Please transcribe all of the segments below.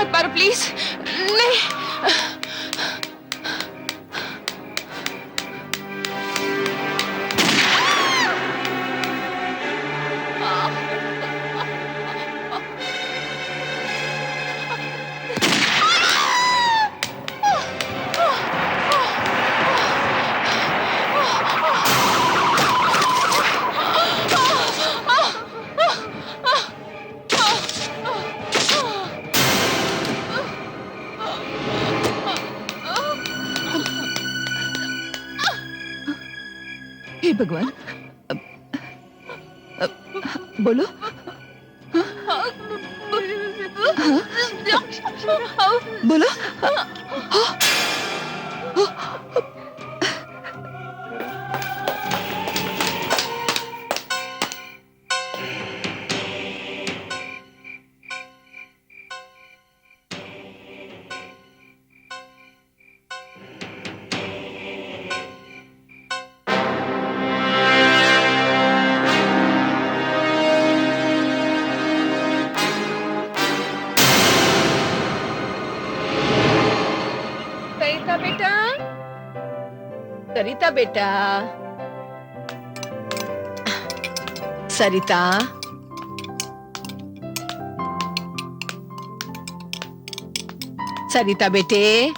मत मारो प्लीज। नहीं। हे भगवान, बोलो। बोलो। सरिता बेटा, सरिता बेटा, सरिता, सरिता बेटे,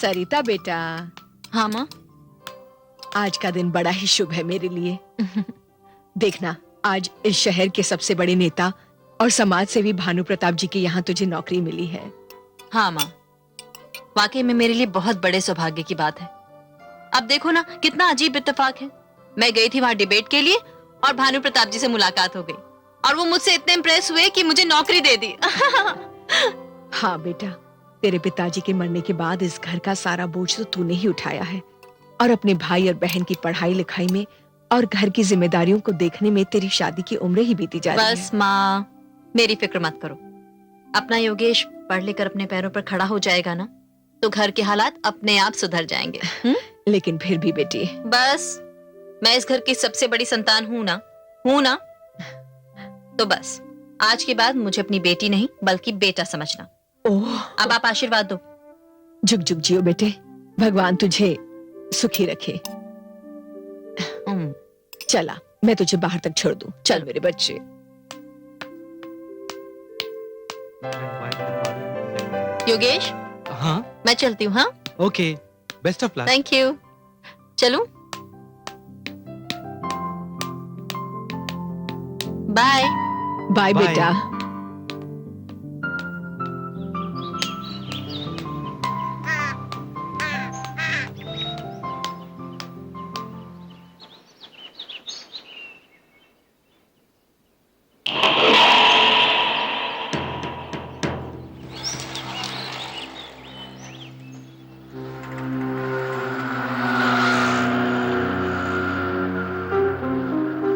सरिता बेटा। हाँ माँ। आज का दिन बड़ा ही शुभ है मेरे लिए। देखना, आज इस शहर के सबसे बड़े नेता और समाज सेवी भानु प्रताप जी के यहाँ तुझे नौकरी मिली है। हाँ माँ, वाकई में मेरे लिए बहुत बड़े सौभाग्य की बात है। अब देखो ना, कितना अजीब इत्तेफाक है। मैं गई थी वहां डिबेट के लिए और भानु प्रताप जी से मुलाकात हो गई और वो मुझसे इतने इम्प्रेस हुए कि मुझे नौकरी दे दी। हाँ बेटा, तेरे पिताजी के मरने के बाद इस घर का सारा बोझ तो तूने ही उठाया है और अपने भाई और बहन की पढ़ाई लिखाई में और घर की जिम्मेदारियों को देखने में तेरी शादी की उम्र ही बीती जा रही है। बस माँ, मेरी फिक्र मत करो। अपना योगेश पढ़ लेकर अपने पैरों पर खड़ा हो जाएगा ना, तो घर के हालात अपने आप सुधर जाएंगे। लेकिन फिर भी बेटी, बस मैं इस घर की सबसे बड़ी संतान हूं ना, तो बस आज के बाद मुझे अपनी बेटी नहीं बल्कि बेटा समझना। ओह, अब आप आशीर्वाद दो। जुग जुग जियो बेटे, भगवान तुझे सुखी रखे। चला, मैं तुझे बाहर तक छोड़ दूं। चल मेरे बच्चे। योगेश, हाँ मैं चलती हूँ। हाँ, okay, best of luck. Thank you. चलूं? बाय। Bye Bye. बेटा।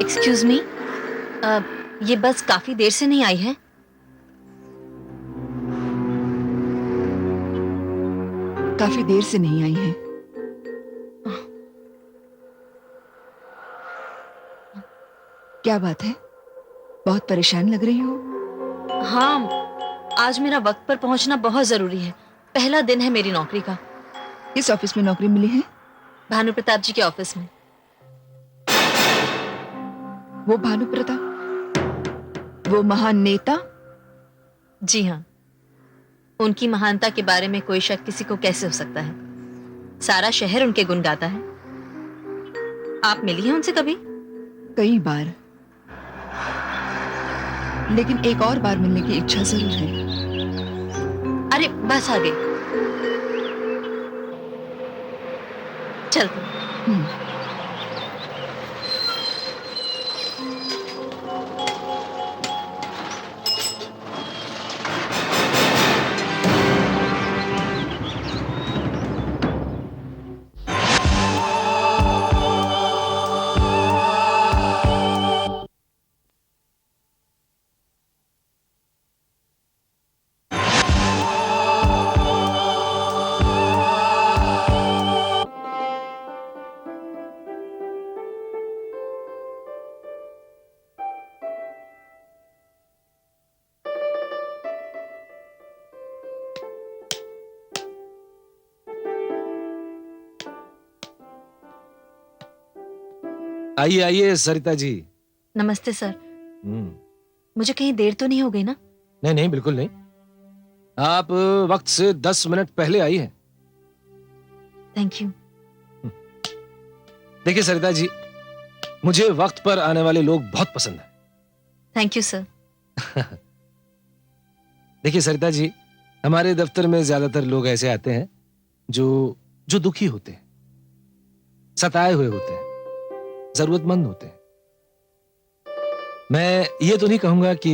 एक्सक्यूज मी, ये बस काफी देर से नहीं आई है। काफी देर से नहीं आई है। क्या बात है, बहुत परेशान लग रही हो? हाँ, आज मेरा वक्त पर पहुंचना बहुत जरूरी है। पहला दिन है मेरी नौकरी का। किस ऑफिस में नौकरी मिली है? भानु प्रताप जी के ऑफिस में। वो भानु प्रताप, वो महान नेता? जी हाँ, उनकी महानता के बारे में कोई शक किसी को कैसे हो सकता है। सारा शहर उनके गुण गाता है। आप मिली हैं उनसे कभी? कई बार, लेकिन एक और बार मिलने की इच्छा जरूर है। अरे बस आ गई, चलते। आइए आइए सरिता जी। नमस्ते सर। हम्म, मुझे कहीं देर तो नहीं हो गई ना? नहीं नहीं बिल्कुल नहीं। आप वक्त से 10 मिनट पहले आई हैं। Thank you. देखिए सरिता जी, मुझे वक्त पर आने वाले लोग बहुत पसंद है। Thank you sir. देखिए सरिता जी, हमारे दफ्तर में ज्यादातर लोग ऐसे आते हैं जो जो दुखी होते हैं, सताए हुए होते हैं, जरूरतमंद होते हैं। मैं ये तो नहीं कहूंगा कि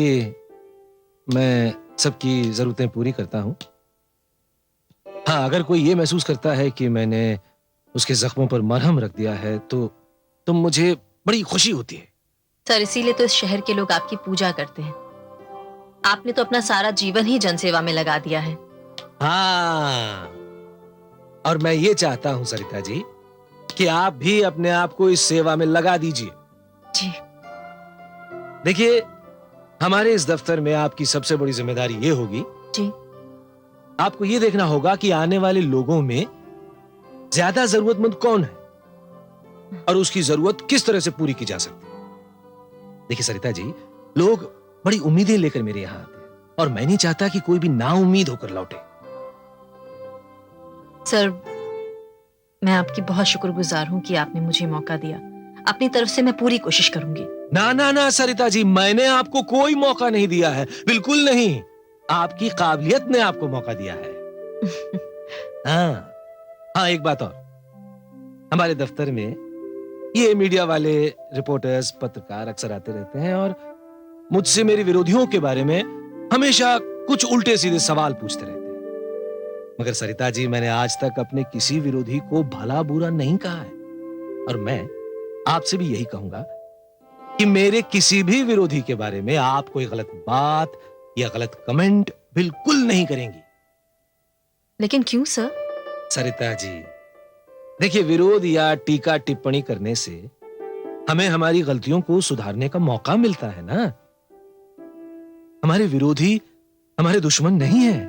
मैं सबकी जरूरतें पूरी करता हूं। हाँ, अगर कोई ये महसूस करता है कि मैंने उसके जख्मों पर मरहम रख दिया है तो मुझे बड़ी खुशी होती है। सर, इसीलिए तो इस शहर के लोग आपकी पूजा करते हैं। आपने तो अपना सारा जीवन ही जनसेवा में लगा दिया है। हाँ, और मैं ये चाहता हूं सरिता जी कि आप भी अपने आप को इस सेवा में लगा दीजिए। जी। देखिए, हमारे इस दफ्तर में आपकी सबसे बड़ी जिम्मेदारी ये होगी, जी। आपको ये देखना होगा कि आने वाले लोगों में ज्यादा जरूरतमंद कौन है और उसकी जरूरत किस तरह से पूरी की जा सकती है। देखिए सरिता जी, लोग बड़ी उम्मीदें लेकर मेरे यहां आते हैं और मैं नहीं चाहता कि कोई भी नाउम्मीद होकर लौटे। सर, मैं आपकी बहुत शुक्रगुजार हूं कि आपने मुझे मौका दिया। अपनी तरफ से मैं पूरी कोशिश करूंगी। ना ना ना सरिता जी, मैंने आपको कोई मौका नहीं दिया है, बिल्कुल नहीं। आपकी काबिलियत ने आपको मौका दिया है। हाँ, एक बात और, हमारे दफ्तर में ये मीडिया वाले रिपोर्टर्स, पत्रकार अक्सर आते रहते हैं और मुझसे मेरे विरोधियों के बारे में हमेशा कुछ उल्टे सीधे सवाल पूछते रहते हैं। मगर सरिता जी, मैंने आज तक अपने किसी विरोधी को भला बुरा नहीं कहा है और मैं आपसे भी यही कहूंगा कि मेरे किसी भी विरोधी के बारे में आप कोई गलत बात या गलत कमेंट बिल्कुल नहीं करेंगी। लेकिन क्यों सर? सरिता जी, देखिए, विरोध या टीका टिप्पणी करने से हमें हमारी गलतियों को सुधारने का मौका मिलता है ना। हमारे विरोधी हमारे दुश्मन नहीं है,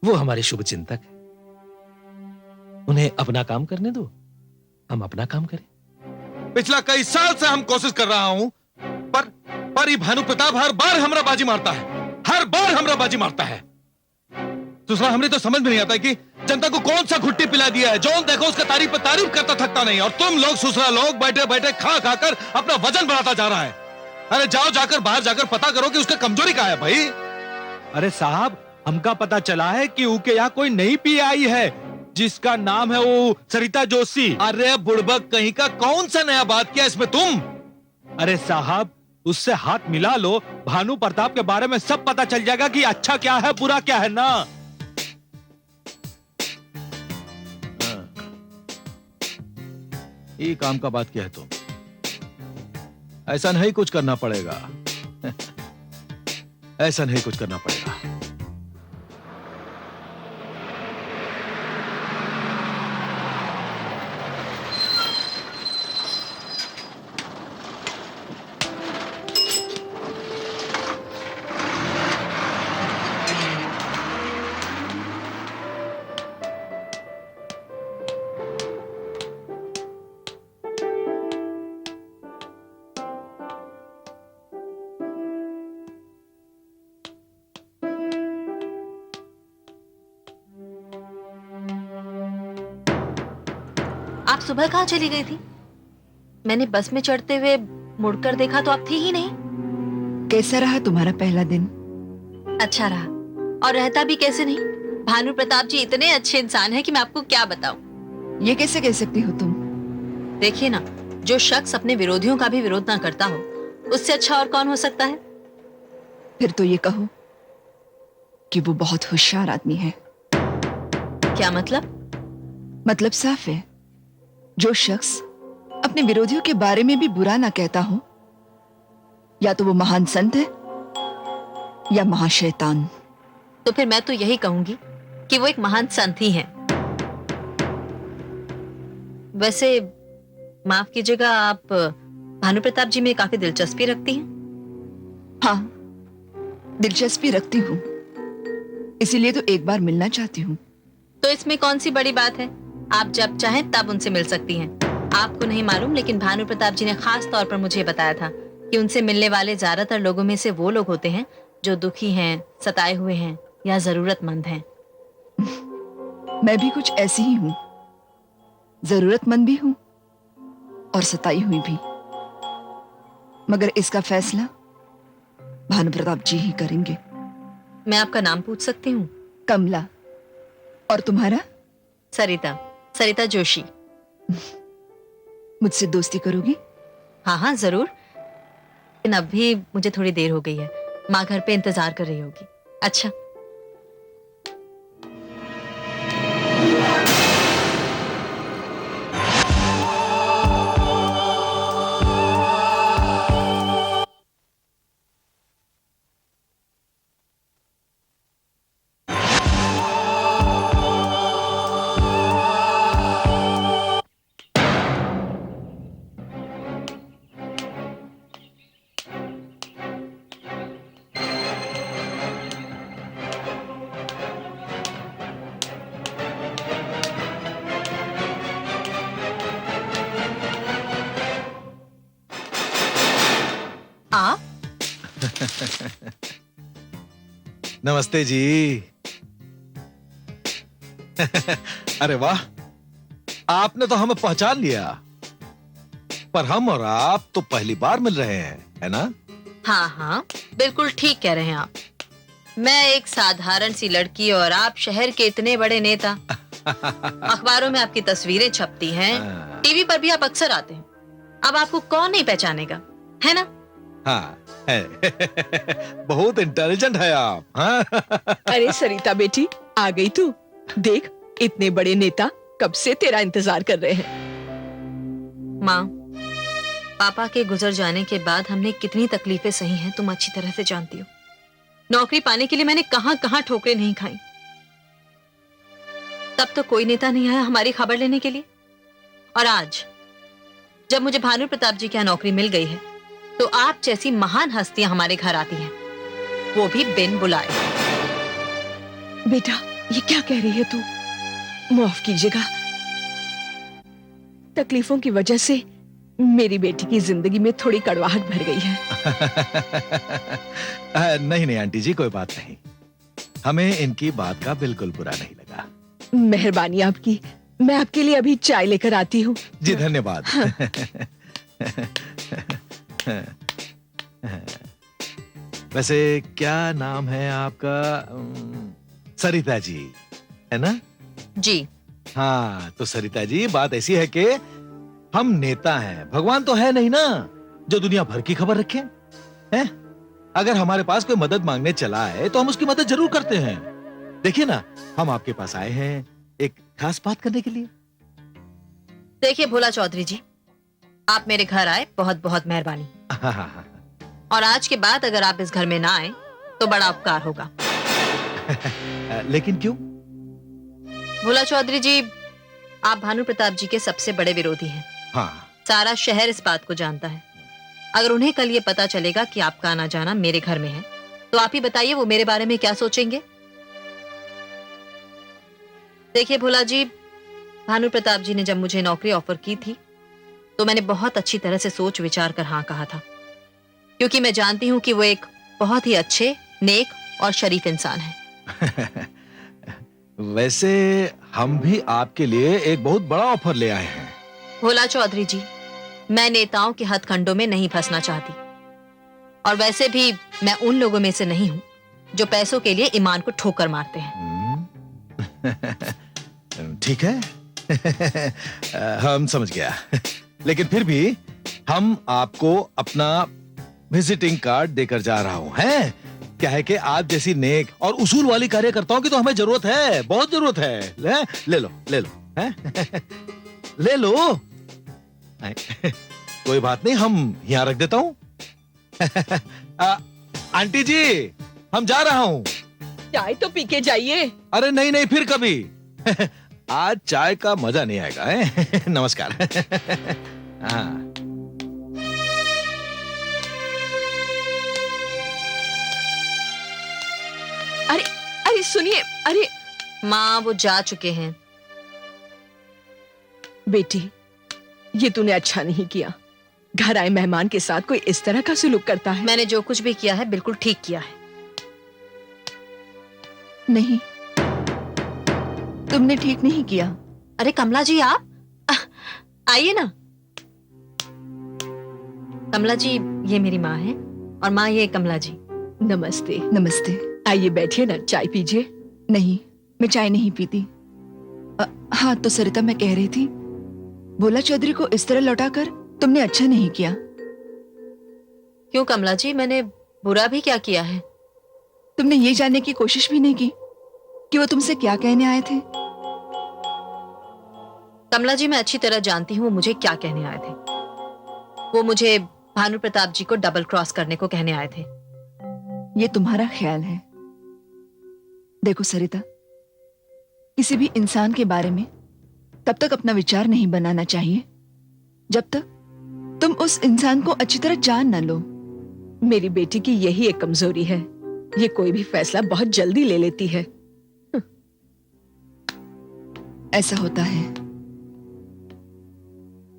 वो हमारे शुभ चिंतक हैं। उन्हें अपना काम करने दो, हम अपना काम करें। पिछला कई साल से हम कोशिश कर रहा हूं, पर ये भानु प्रताप हर बार हमरा बाजी मारता है, हर बार हमरा बाजी मारता है। दूसरा, हमने तो समझ में नहीं आता कि जनता को कौन सा घुट्टी पिला दिया है। जो देखो उसका तारीफ पे तारीफ करता थकता नहीं, और तुम लोग सुसरा लोग बैठे बैठे खा खाकर अपना वजन बढ़ाता जा रहा है। अरे जाओ, जाकर बाहर जाकर पता करो कि उसका कमजोरी क्या है भाई। अरे साहब, हमका पता चला है कि उनके यहाँ कोई नई पी आई है जिसका नाम है वो सरिता जोशी। अरे बुड़बक कहीं का, कौन सा नया बात किया इसमें तुम? अरे साहब, उससे हाथ मिला लो, भानु प्रताप के बारे में सब पता चल जाएगा कि अच्छा क्या है बुरा क्या है ना। ये काम का बात क्या है तुम? ऐसा नहीं कुछ करना पड़ेगा, ऐसा नहीं कुछ करना पड़ेगा। आप सुबह कहाँ चली गई थी? मैंने बस में चढ़ते हुए मुड़कर देखा तो आप थी ही नहीं। कैसा रहा तुम्हारा पहला दिन? अच्छा रहा, और रहता भी कैसे नहीं। भानु प्रताप जी इतने अच्छे इंसान हैं कि मैं आपको क्या बताऊं। ये कैसे कह सकती हो तुम? देखिए ना, जो शख्स अपने विरोधियों का भी विरोध ना करता हो, उससे अच्छा और कौन हो सकता है। फिर तो ये कहो कि वो बहुत होशियार आदमी है। क्या मतलब? मतलब साफ है, जो शख्स अपने विरोधियों के बारे में भी बुरा ना कहता हो, या तो वो महान संत है या महाशैतान। तो फिर मैं तो यही कहूंगी कि वो एक महान संत ही हैं। वैसे माफ कीजिएगा, आप भानु प्रताप जी में काफी दिलचस्पी रखती हैं। हाँ, दिलचस्पी रखती हूँ, इसीलिए तो एक बार मिलना चाहती हूँ। तो इसमें कौन सी बड़ी बात है? आप जब चाहें तब उनसे मिल सकती हैं। आपको नहीं मालूम, लेकिन भानु प्रताप जी ने खास तौर पर मुझे बताया था कि उनसे मिलने वाले ज्यादातर लोगों में से वो लोग होते हैं जो दुखी हैं, सताए हुए हैं या जरूरतमंद हैं। मैं भी कुछ ऐसी ही हूं, जरूरतमंद भी हूं और सताई हुई भी, मगर इसका फैसला भानु प्रताप जी ही करेंगे। मैं आपका नाम पूछ सकती हूँ? कमला। और तुम्हारा? सरिता, सरिता जोशी। मुझसे दोस्ती करोगी? हाँ हाँ जरूर, लेकिन अब भी मुझे थोड़ी देर हो गई है, माँ घर पे इंतजार कर रही होगी। अच्छा। आप? नमस्ते जी। अरे वाह, आपने तो हमें पहचान लिया। पर हम और आप तो पहली बार मिल रहे हैं, है ना? हाँ हाँ, बिल्कुल ठीक कह रहे हैं आप। मैं एक साधारण सी लड़की और आप शहर के इतने बड़े नेता। अखबारों में आपकी तस्वीरें छपती हैं, टीवी पर भी आप अक्सर आते हैं। अब आपको कौन नहीं पहचानेगा, है ना? हाँ है। बहुत इंटेलिजेंट है आप। हाँ? अरे सरिता बेटी, आ गई तू। देख, इतने बड़े नेता कब से तेरा इंतजार कर रहे हैं। माँ, पापा के गुजर जाने के बाद हमने कितनी तकलीफें सही हैं तुम अच्छी तरह से जानती हो। नौकरी पाने के लिए मैंने कहां कहां ठोकरें नहीं खाई। तब तो कोई नेता नहीं आया हमारी खबर लेने के लिए। और आज जब मुझे भानु प्रताप जी की यहाँ नौकरी मिल गई है, तो आप जैसी महान हस्तियां हमारे घर आती हैं, वो भी बिन बुलाए। बेटा, ये क्या कह रही है तू? माफ कीजिएगा, तकलीफों की वजह से मेरी बेटी की जिंदगी में थोड़ी कड़वाहट भर गई है। नहीं नहीं आंटी जी, कोई बात नहीं। हमें इनकी बात का बिल्कुल बुरा नहीं लगा। मेहरबानी आपकी। मैं आपके लिए अभी चाय लेकर आती हूँ। जी धन्यवाद। वैसे क्या नाम है आपका? सरिता जी, है ना? जी। हाँ, तो सरिता जी, बात ऐसी है कि हम नेता हैं, भगवान तो है नहीं ना जो दुनिया भर की खबर रखे हैं। अगर हमारे पास कोई मदद मांगने चला है तो हम उसकी मदद जरूर करते हैं। देखिए ना, हम आपके पास आए हैं एक खास बात करने के लिए। देखिए भोला चौधरी जी, आप मेरे घर आए, बहुत बहुत मेहरबानी। और आज के बाद अगर आप इस घर में ना आए तो बड़ा उपकार होगा। लेकिन क्यों? भोला चौधरी जी, आप भानु प्रताप जी के सबसे बड़े विरोधी हैं। हाँ। सारा शहर इस बात को जानता है। अगर उन्हें कल ये पता चलेगा कि आपका आना जाना मेरे घर में है, तो आप ही बताइए वो मेरे बारे में क्या सोचेंगे। देखिए भोला जी, भानु प्रताप जी ने जब मुझे नौकरी ऑफर की थी तो मैंने बहुत अच्छी तरह से सोच विचार कर हाँ कहा था, क्योंकि मैं जानती हूँ कि वो एक बहुत ही अच्छे, नेक और शरीफ इंसान है। वैसे हम भी आपके लिए एक बहुत बड़ा ऑफर ले आए हैं। भोला चौधरी जी, मैं नेताओं के हथकंडों में नहीं फंसना चाहती, और वैसे भी मैं उन लोगों में से नहीं हूं जो पैसों के लिए ईमान को ठोकर मारते हैं। ठीक है। हम समझ गया। लेकिन फिर भी हम आपको अपना विजिटिंग कार्ड देकर जा रहा हूं। हैं? क्या है कि आप जैसी नेक और उसूल वाली कार्यकर्ताओं की तो हमें जरूरत है, बहुत जरूरत है। ले लो, ले लो, हैं? ले लो। कोई बात नहीं, हम यहाँ रख देता हूँ। आंटी जी, हम जा रहा हूँ। चाय तो पी के जाइए। अरे नहीं नहीं, फिर कभी। आज चाय का मजा नहीं आएगा। है? नमस्कार। हाँ। अरे अरे सुनिए, अरे माँ, वो जा चुके हैं। बेटी, ये तूने अच्छा नहीं किया। घर आए मेहमान के साथ कोई इस तरह का सुलूक करता है? मैंने जो कुछ भी किया है बिल्कुल ठीक किया है। नहीं, तुमने ठीक नहीं किया। अरे कमला जी आप आइए ना। कमला जी ये मेरी माँ है और माँ ये कमला जी। नमस्ते। नमस्ते। आइए बैठिए ना, चाय पीजिए। नहीं, मैं चाय नहीं पीती। हाँ तो सरिता, मैं कह रही थी, भोला चौधरी को इस तरह लौटाकर तुमने अच्छा नहीं किया। क्यों कमला जी, मैंने बुरा भी क्या किया है? तुमने ये जानने की कोशिश भी नहीं की कि वो तुमसे क्या कहने आए थे। कमला जी मैं अच्छी तरह जानती हूँ वो मुझे क्या कहने आए थे। वो मुझे भानु प्रताप जी को डबल क्रॉस करने को कहने आए थे। ये तुम्हारा ख्याल है। देखो सरिता, किसी भी इंसान के बारे में तब तक अपना विचार नहीं बनाना चाहिए जब तक तुम उस इंसान को अच्छी तरह जान न लो। मेरी बेटी की यही एक कमजोरी है, ये कोई भी फैसला बहुत जल्दी ले लेती है। ऐसा होता है।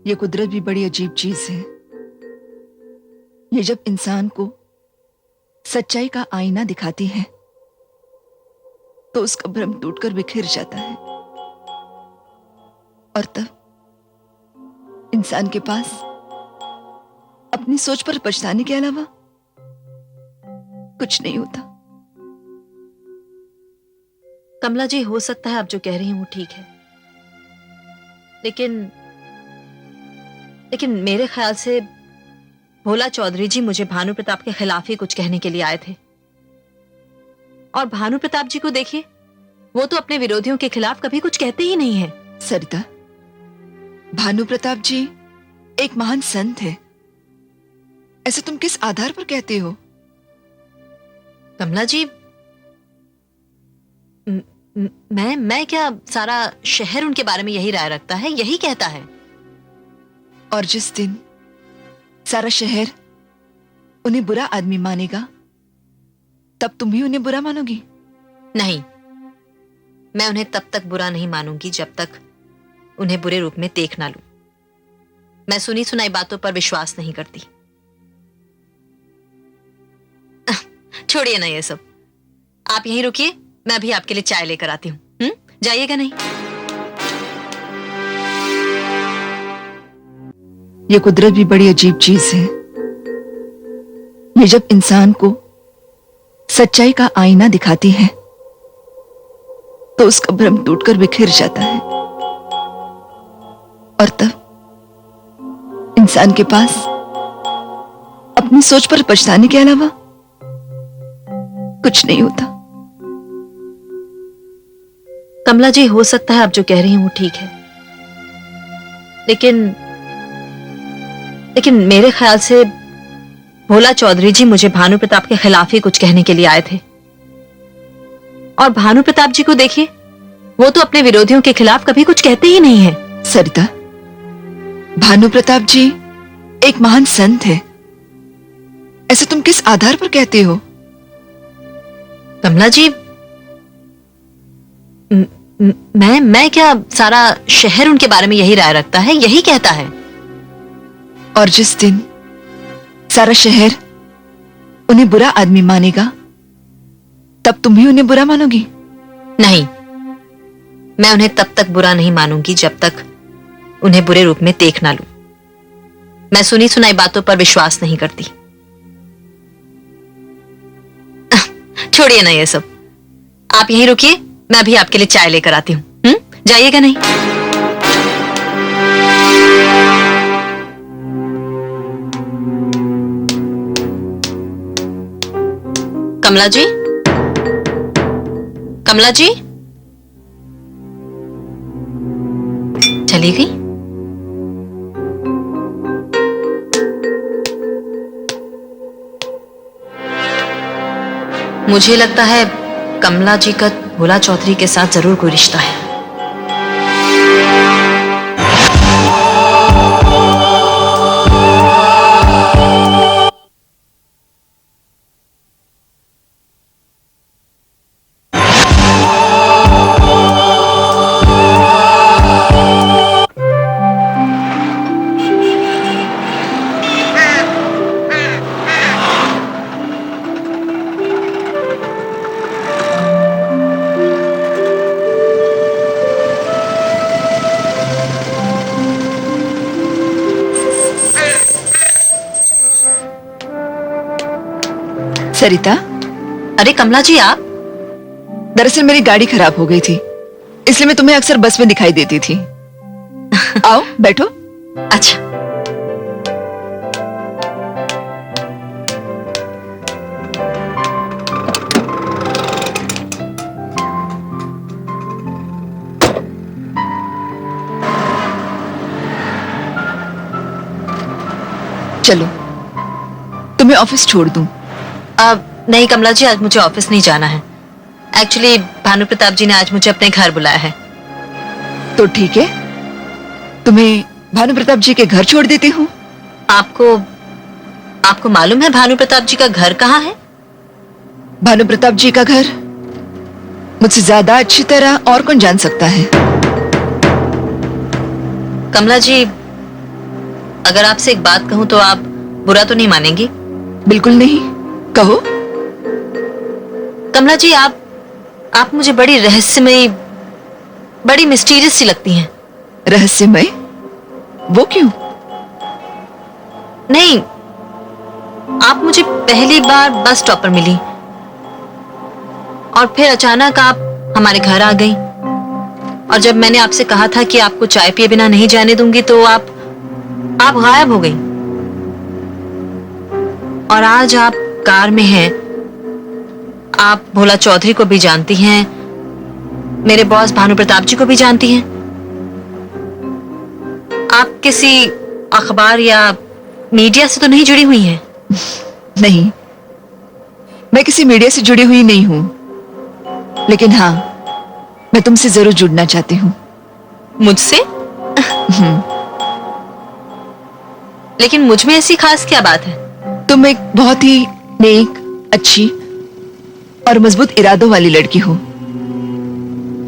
ये कुदरत भी बड़ी अजीब चीज है। ये जब इंसान को सच्चाई का आईना दिखाती है तो उसका भ्रम टूटकर बिखर जाता है, और तब इंसान के पास अपनी सोच पर पछताने के अलावा कुछ नहीं होता। कमला जी हो सकता है आप जो कह रही हैं वो ठीक है, लेकिन मेरे ख्याल से भोला चौधरी जी मुझे भानु प्रताप के खिलाफ ही कुछ कहने के लिए आए थे। और भानु प्रताप जी को देखिए, वो तो अपने विरोधियों के खिलाफ कभी कुछ कहते ही नहीं है। सरिता, भानु प्रताप जी एक महान संत है, ऐसे तुम किस आधार पर कहते हो? कमला जी मैं क्या, सारा शहर उनके बारे में यही राय रखता है, यही कहता है। और जिस दिन सारा शहर उन्हें बुरा आदमी मानेगा तब तुम भी उन्हें बुरा मानोगी? नहीं, मैं उन्हें तब तक बुरा नहीं मानूंगी जब तक उन्हें बुरे रूप में देख ना लूं। मैं सुनी सुनाई बातों पर विश्वास नहीं करती। छोड़िए ना ये सब, आप यहीं रुकिए, मैं भी आपके लिए चाय लेकर आती हूँ। जाइएगा नहीं? ये कुदरत भी बड़ी अजीब चीज है। ये जब इंसान को सच्चाई का आईना दिखाती है तो उसका भ्रम टूटकर बिखर जाता है, और तब इंसान के पास अपनी सोच पर पछताने के अलावा कुछ नहीं होता। कमला जी हो सकता है आप जो कह रही हैं वो ठीक है, लेकिन मेरे ख्याल से भोला चौधरी जी मुझे भानु प्रताप के खिलाफ ही कुछ कहने के लिए आए थे। और भानु प्रताप जी को देखिए, वो तो अपने विरोधियों के खिलाफ कभी कुछ कहते ही नहीं है। सरिता, भानु प्रताप जी एक महान संत है, ऐसे तुम किस आधार पर कहते हो? कमला जी मैं क्या, सारा शहर उनके बारे में यही राय रखता है, यही कहता है। और जिस दिन सारा शहर उन्हें बुरा आदमी मानेगा तब तुम भी उन्हें बुरा मानोगी? नहीं, मैं उन्हें तब तक बुरा नहीं मानूंगी जब तक उन्हें बुरे रूप में देख ना लूं। मैं सुनी सुनाई बातों पर विश्वास नहीं करती। छोड़िए ना ये सब, आप यहीं रुकिए, मैं भी आपके लिए चाय लेकर आती हूँ। जाइएगा नहीं? कमला जी, कमला जी चली गई? मुझे लगता है कमला जी का भोला चौधरी के साथ जरूर कोई रिश्ता है। सरिता, अरे कमला जी आप। दरअसल मेरी गाड़ी खराब हो गई थी, इसलिए मैं तुम्हें अक्सर बस में दिखाई देती थी। आओ बैठो। अच्छा। चलो तुम्हें ऑफिस छोड़ दूं। अब नहीं कमला जी, आज मुझे ऑफिस नहीं जाना है। एक्चुअली भानु प्रताप जी ने आज मुझे अपने घर बुलाया है। तो ठीक है, तुम्हें भानु प्रताप जी के घर छोड़ देती हूँ। आपको मालूम है भानु प्रताप जी का घर कहाँ है? भानु प्रताप जी का घर मुझसे ज्यादा अच्छी तरह और कौन जान सकता है। कमला जी, अगर आपसे एक बात कहूं तो आप बुरा तो नहीं मानेंगी? बिल्कुल नहीं, कहो। कमला जी, आप मुझे बड़ी रहस्यमयी, बड़ी मिस्टीरियस सी लगती हैं। रहस्यमय? वो क्यों? नहीं, आप मुझे पहली बार बस स्टॉप पर मिली और फिर अचानक आप हमारे घर आ गई। और जब मैंने आपसे कहा था कि आपको चाय पिए बिना नहीं जाने दूंगी तो आप गायब हो गई। और आज आप कार में हैं। आप भोला चौधरी को भी जानती हैं, मेरे बॉस भानु प्रताप जी को भी जानती हैं। आप किसी अखबार या मीडिया से तो नहीं जुड़ी हुई हैं? नहीं, मैं किसी मीडिया से जुड़ी हुई नहीं हूं, लेकिन हाँ, मैं तुमसे जरूर जुड़ना चाहती हूँ। मुझसे? लेकिन मुझ में ऐसी खास क्या बात है? तुम एक बहुत ही नेक, अच्छी और मजबूत इरादों वाली लड़की हो,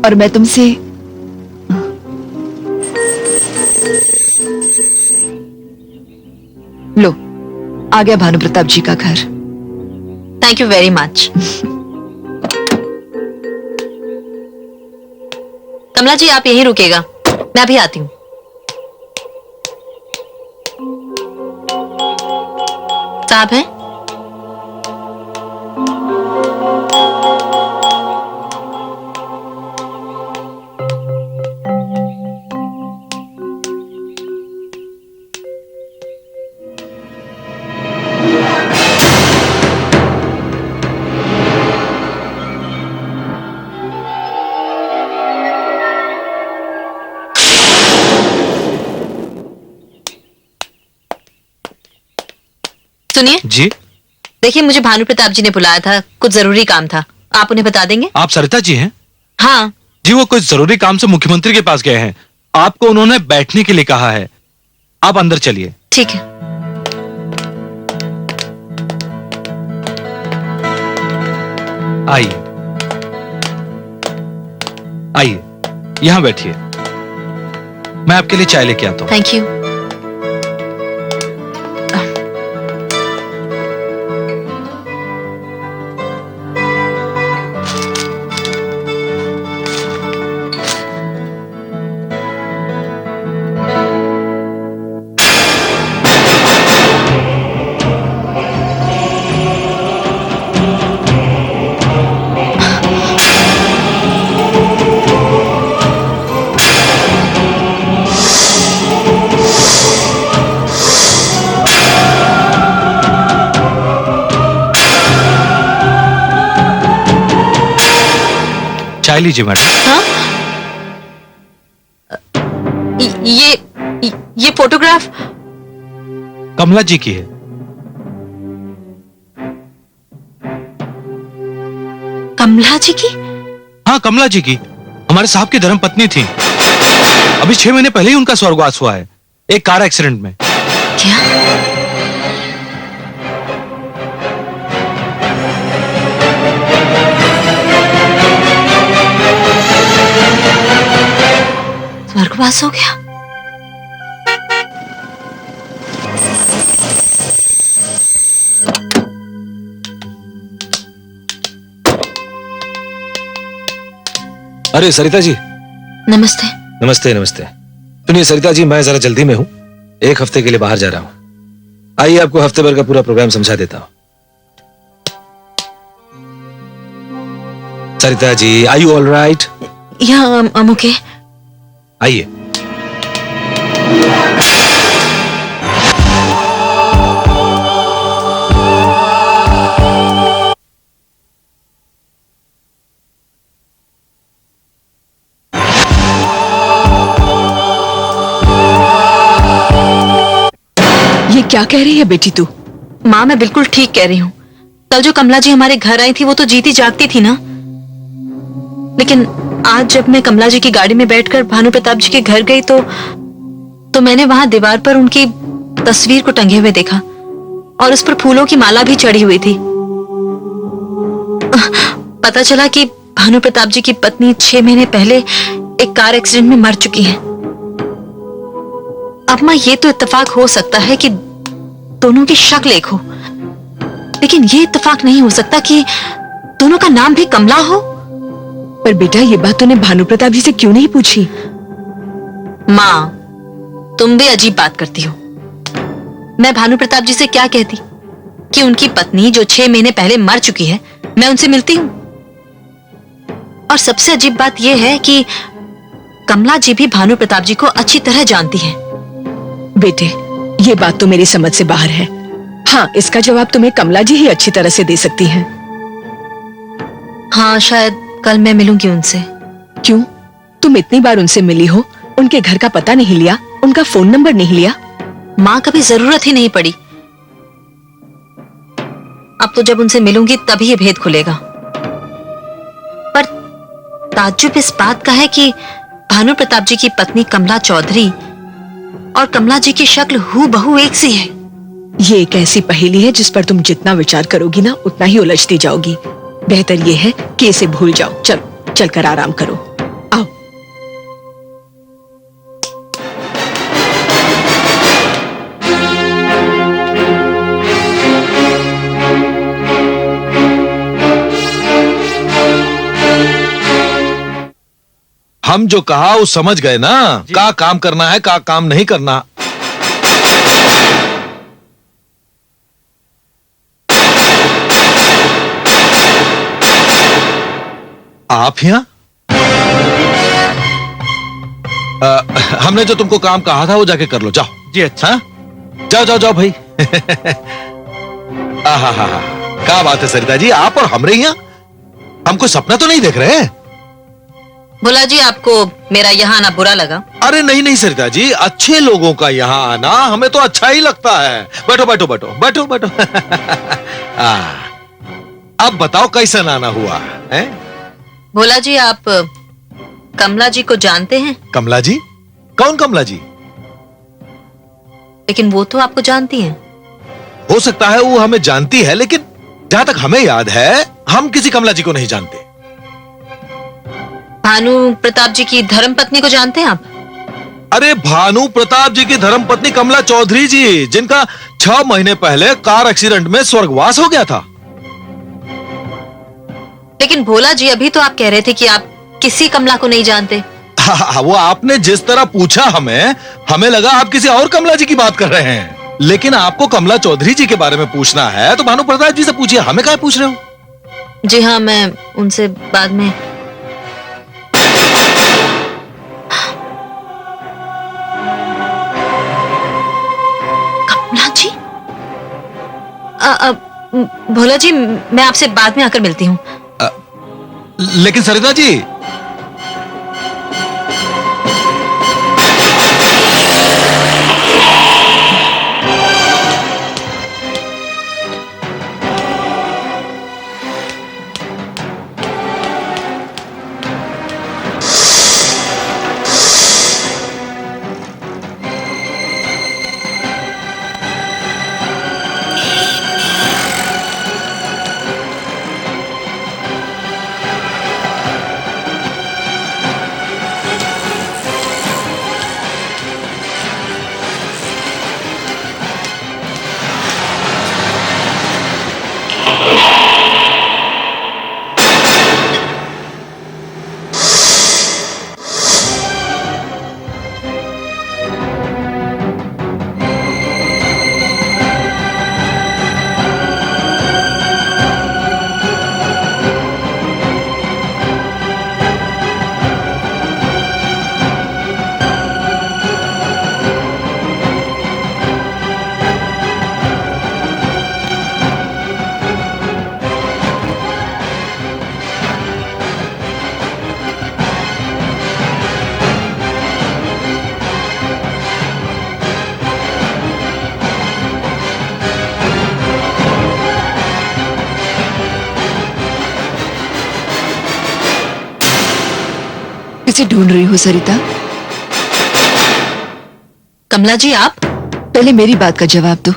और मैं तुमसे लो, आ गया भानु प्रताप जी का घर। Thank you very much. Kamla ji, आप यहीं रुकेगा, मैं अभी आती हूँ। साहब हैं? सुनिए जी। देखिए, मुझे भानु प्रताप जी ने बुलाया था, कुछ जरूरी काम था। आप उन्हें बता देंगे? आप सरिता जी हैं? हाँ। जी, वो कुछ जरूरी काम से मुख्यमंत्री के पास गए हैं। आपको उन्होंने बैठने के लिए कहा है। आप अंदर चलिए। ठीक है। आइए आइए, यहां बैठिए, मैं आपके लिए चाय लेके आता हूं। Thank you. चाय लीजिए मैडम। हाँ? ये फोटोग्राफ कमला जी की है। कमला जी की? हाँ, कमला जी की। हमारे साहब की धर्मपत्नी थी। अभी 6 महीने पहले ही उनका स्वर्गवास हुआ है, एक कार एक्सीडेंट में। क्या? स्वर्गवास हो गया? अरे सरिता जी। नमस्ते। नमस्ते नमस्ते। सुनिए सरिता जी, मैं जरा जल्दी में हूँ, 1 हफ्ते के लिए बाहर जा रहा हूँ। आइए आपको हफ्ते भर का पूरा प्रोग्राम समझा देता हूँ। Sarita ji, are you all right? Yeah, I'm okay. आइए। ये क्या कह रही है बेटी तू? माँ, मैं बिल्कुल ठीक कह रही हूँ। कल जो कमला जी हमारे घर आई थी वो तो जीती जागती थी ना, लेकिन आज जब मैं कमला जी की गाड़ी में बैठकर भानु प्रताप जी के घर गई तो मैंने वहां दीवार पर उनकी तस्वीर को टंगे हुए देखा और उस पर फूलों की माला भी चढ़ी हुई थी। पता चला कि भानु प्रताप जी की पत्नी 6 महीने पहले एक कार एक्सीडेंट में मर चुकी है। अब मां, ये तो इत्तेफाक हो सकता है कि दोनों की शक्ल एक हो, लेकिन ये इत्तेफाक नहीं हो सकता कि दोनों का नाम भी कमला हो। पर बेटा, ये बात तूने भानु प्रताप जी से क्यों नहीं पूछी? माँ, तुम भी अजीब बात करती हो। मैं भानु प्रताप जी से क्या कहती कि उनकी पत्नी जो 6 महीने पहले मर चुकी है, मैं उनसे मिलती हूँ। और सबसे अजीब बात यह है कि कमला जी भी भानु प्रताप जी को अच्छी तरह जानती है। बेटे, ये बात तो मेरी समझ से बाहर है। हाँ, इसका जवाब तुम्हें कमला जी ही अच्छी तरह से दे सकती हैं। हाँ, शायद कल मैं मिलूंगी उनसे। क्यों? तुम इतनी बार उनसे मिली हो, उनके घर का पता नहीं लिया, उनका फोन नंबर नहीं लिया? माँ, कभी जरूरत ही नहीं पड़ी। अब तो जब उनसे मिलूंगी तभी ये भेद खुलेगा। पर ताज्जुब इस बात का है कि भानु प्रताप जी की पत्नी कमला चौधरी और कमला जी की शक्ल हूबहू एक सी है। ये एक ऐसी पहेली है जिस पर तुम जितना विचार करोगी ना, उतना ही उलझती जाओगी। बेहतर ये है कि इसे भूल जाओ। चलो, चलकर आराम करो। आओ। हम जो कहा वो समझ गए ना, का काम करना है, का काम नहीं करना। आप यहाँ? हमने जो तुमको काम कहा था वो जाके कर लो, जाओ। जी अच्छा। हाँ? जाओ जाओ जाओ भाई। आहा, क्या बात है सरिता जी, आप और हमरे यहाँ? हम कोई सपना तो नहीं देख रहे हैं? भोला जी, आपको मेरा यहाँ आना बुरा लगा? अरे नहीं नहीं सरिता जी, अच्छे लोगों का यहाँ आना हमें तो अच्छा ही लगता है। बैठो बैठो बैठो बैठो बैठो। अब बताओ कैसा आना हुआ है? भोला जी, आप कमला जी को जानते हैं? कमला जी? कौन कमला जी? लेकिन वो तो आपको जानती हैं। हो सकता है वो हमें जानती है, लेकिन जहां तक हमें याद है हम किसी कमला जी को नहीं जानते। भानु प्रताप जी की धर्मपत्नी को जानते हैं आप? अरे भानु प्रताप जी की धर्मपत्नी कमला चौधरी जी, जिनका 6 महीने पहले कार एक्सीडेंट में स्वर्गवास हो गया था। लेकिन भोला जी, अभी तो आप कह रहे थे कि आप किसी कमला को नहीं जानते। वो आपने जिस तरह पूछा हमें लगा आप किसी और कमला जी की बात कर रहे हैं। लेकिन आपको कमला चौधरी जी के बारे में पूछना है तो भानु प्रताप जी से पूछिए, हमें क्या पूछ रहे हो? जी हाँ, मैं उनसे बाद में। कमला जी? भोला जी, मैं आपसे बाद में आकर मिलती हूँ। लेकिन सरिता जी, किसे ढूंढ रही हो सरिता? कमला जी, आप? पहले मेरी बात का जवाब दो।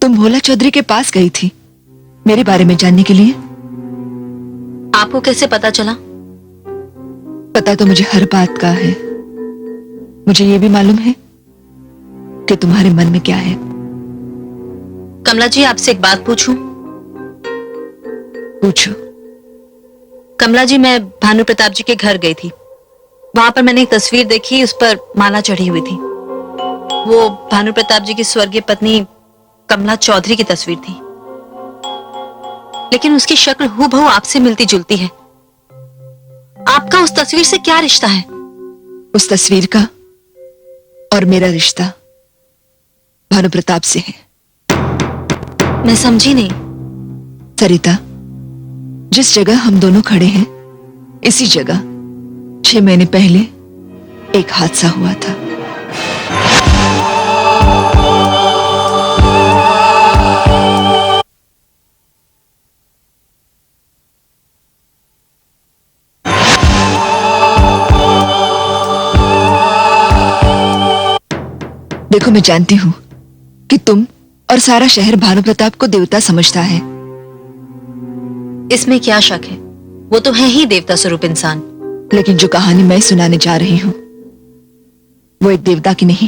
तुम भोला चौधरी के पास गई थी मेरे बारे में जानने के लिए। आपको कैसे पता चला? पता तो मुझे हर बात का है। मुझे ये भी मालूम है कि तुम्हारे मन में क्या है। कमला जी, आपसे एक बात पूछूं? पूछो। कमला जी, मैं भानु प्रताप जी के घर गई थी। वहां पर मैंने एक तस्वीर देखी, उस पर माला चढ़ी हुई थी। वो भानु प्रताप जी की स्वर्गीय पत्नी कमला चौधरी की तस्वीर थी, लेकिन उसकी शक्ल हूबहू आपसे मिलती जुलती है। आपका उस तस्वीर से क्या रिश्ता है? उस तस्वीर का और मेरा रिश्ता भानु प्रताप से है। मैं समझी नहीं। सरिता, जिस जगह हम दोनों खड़े हैं, इसी जगह 6 महीने पहले एक हादसा हुआ था। देखो, मैं जानती हूं कि तुम और सारा शहर भानु प्रताप को देवता समझता है। इसमें क्या शक है? वो तो है ही देवता स्वरूप इंसान। लेकिन जो कहानी मैं सुनाने जा रही हूं वो एक देवता की नहीं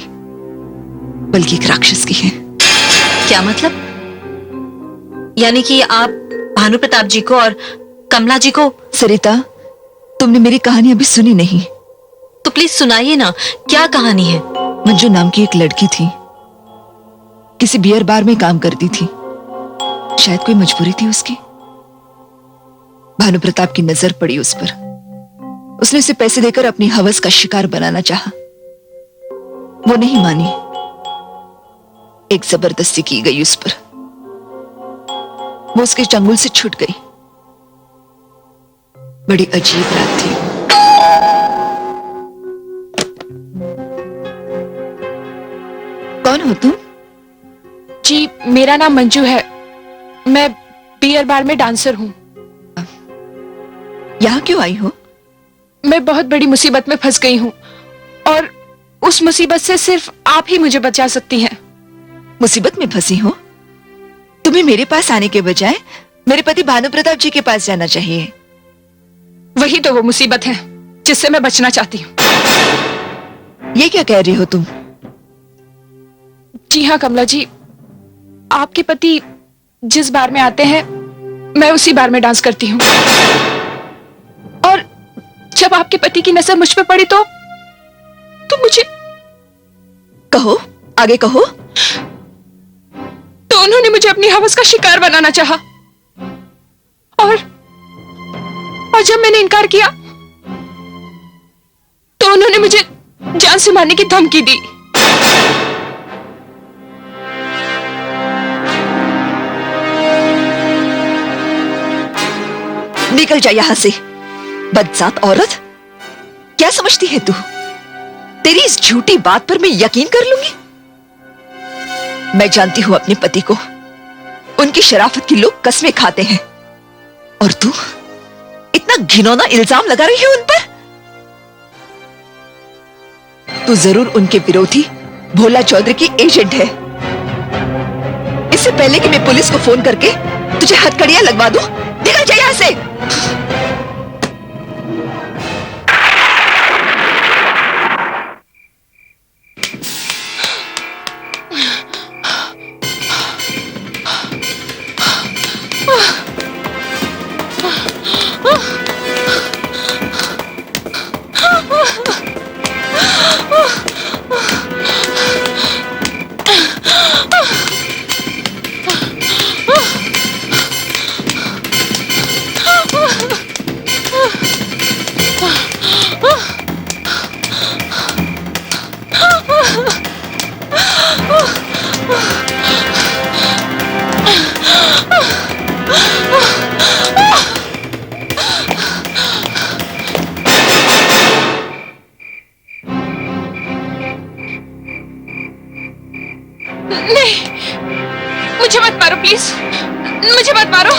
बल्कि एक राक्षस की है। क्या मतलब? यानी कि आप भानु प्रताप जी को और कमला जी को... सरिता, तुमने मेरी कहानी अभी सुनी नहीं। तो प्लीज सुनाइए ना, क्या कहानी है? मंजू नाम की एक लड़की थी, किसी बियर बार में काम करती थी। शायद कोई मजबूरी थी उसकी। भानु प्रताप की नजर पड़ी उस पर। उसने उसे पैसे देकर अपनी हवस का शिकार बनाना चाहा। वो नहीं मानी। एक जबरदस्ती की गई उस पर। वो उसके चंगुल से छूट गई। बड़ी अजीब रात थी। कौन हो तुम? जी, मेरा नाम मंजू है। मैं बियर बार में डांसर हूँ। यहाँ क्यों आई हो? मैं बहुत बड़ी मुसीबत में फंस गई हूँ और उस मुसीबत से सिर्फ आप ही मुझे बचा सकती हैं। मुसीबत में फंसी हो? तुम्हें मेरे पास आने के बजाय मेरे पति भानु प्रताप जी के पास जाना चाहिए। वही तो वो मुसीबत है जिससे मैं बचना चाहती हूँ। ये क्या कह रही हो तुम? जी हाँ कमला जी, आपके पति जिस बार में आते हैं मैं उसी बार में डांस करती हूँ। और जब आपके पति की नजर मुझ पे पड़ी तो मुझे... कहो, आगे कहो। तो उन्होंने मुझे अपनी हवस का शिकार बनाना चाहा। और जब मैंने इनकार किया तो उन्होंने मुझे जान से मारने की धमकी दी। निकल जा यहां से, बदजात औरत। क्या समझती है तू? तेरी इस झूठी बात पर मैं यकीन कर लूंगी? मैं जानती हूं अपने पति को। उनकी शराफत की लोग कस्में खाते हैं और तू इतना घिनौना इल्जाम लगा रही है उन पर। तू जरूर उनके विरोधी भोला चौधरी की एजेंट है। इससे पहले कि मैं पुलिस को फोन करके तुझे हथकड़ियां लगवा दूं, निकल जा यहां से। नहीं, मुझे मत मारो प्लीज, मुझे मत मारो।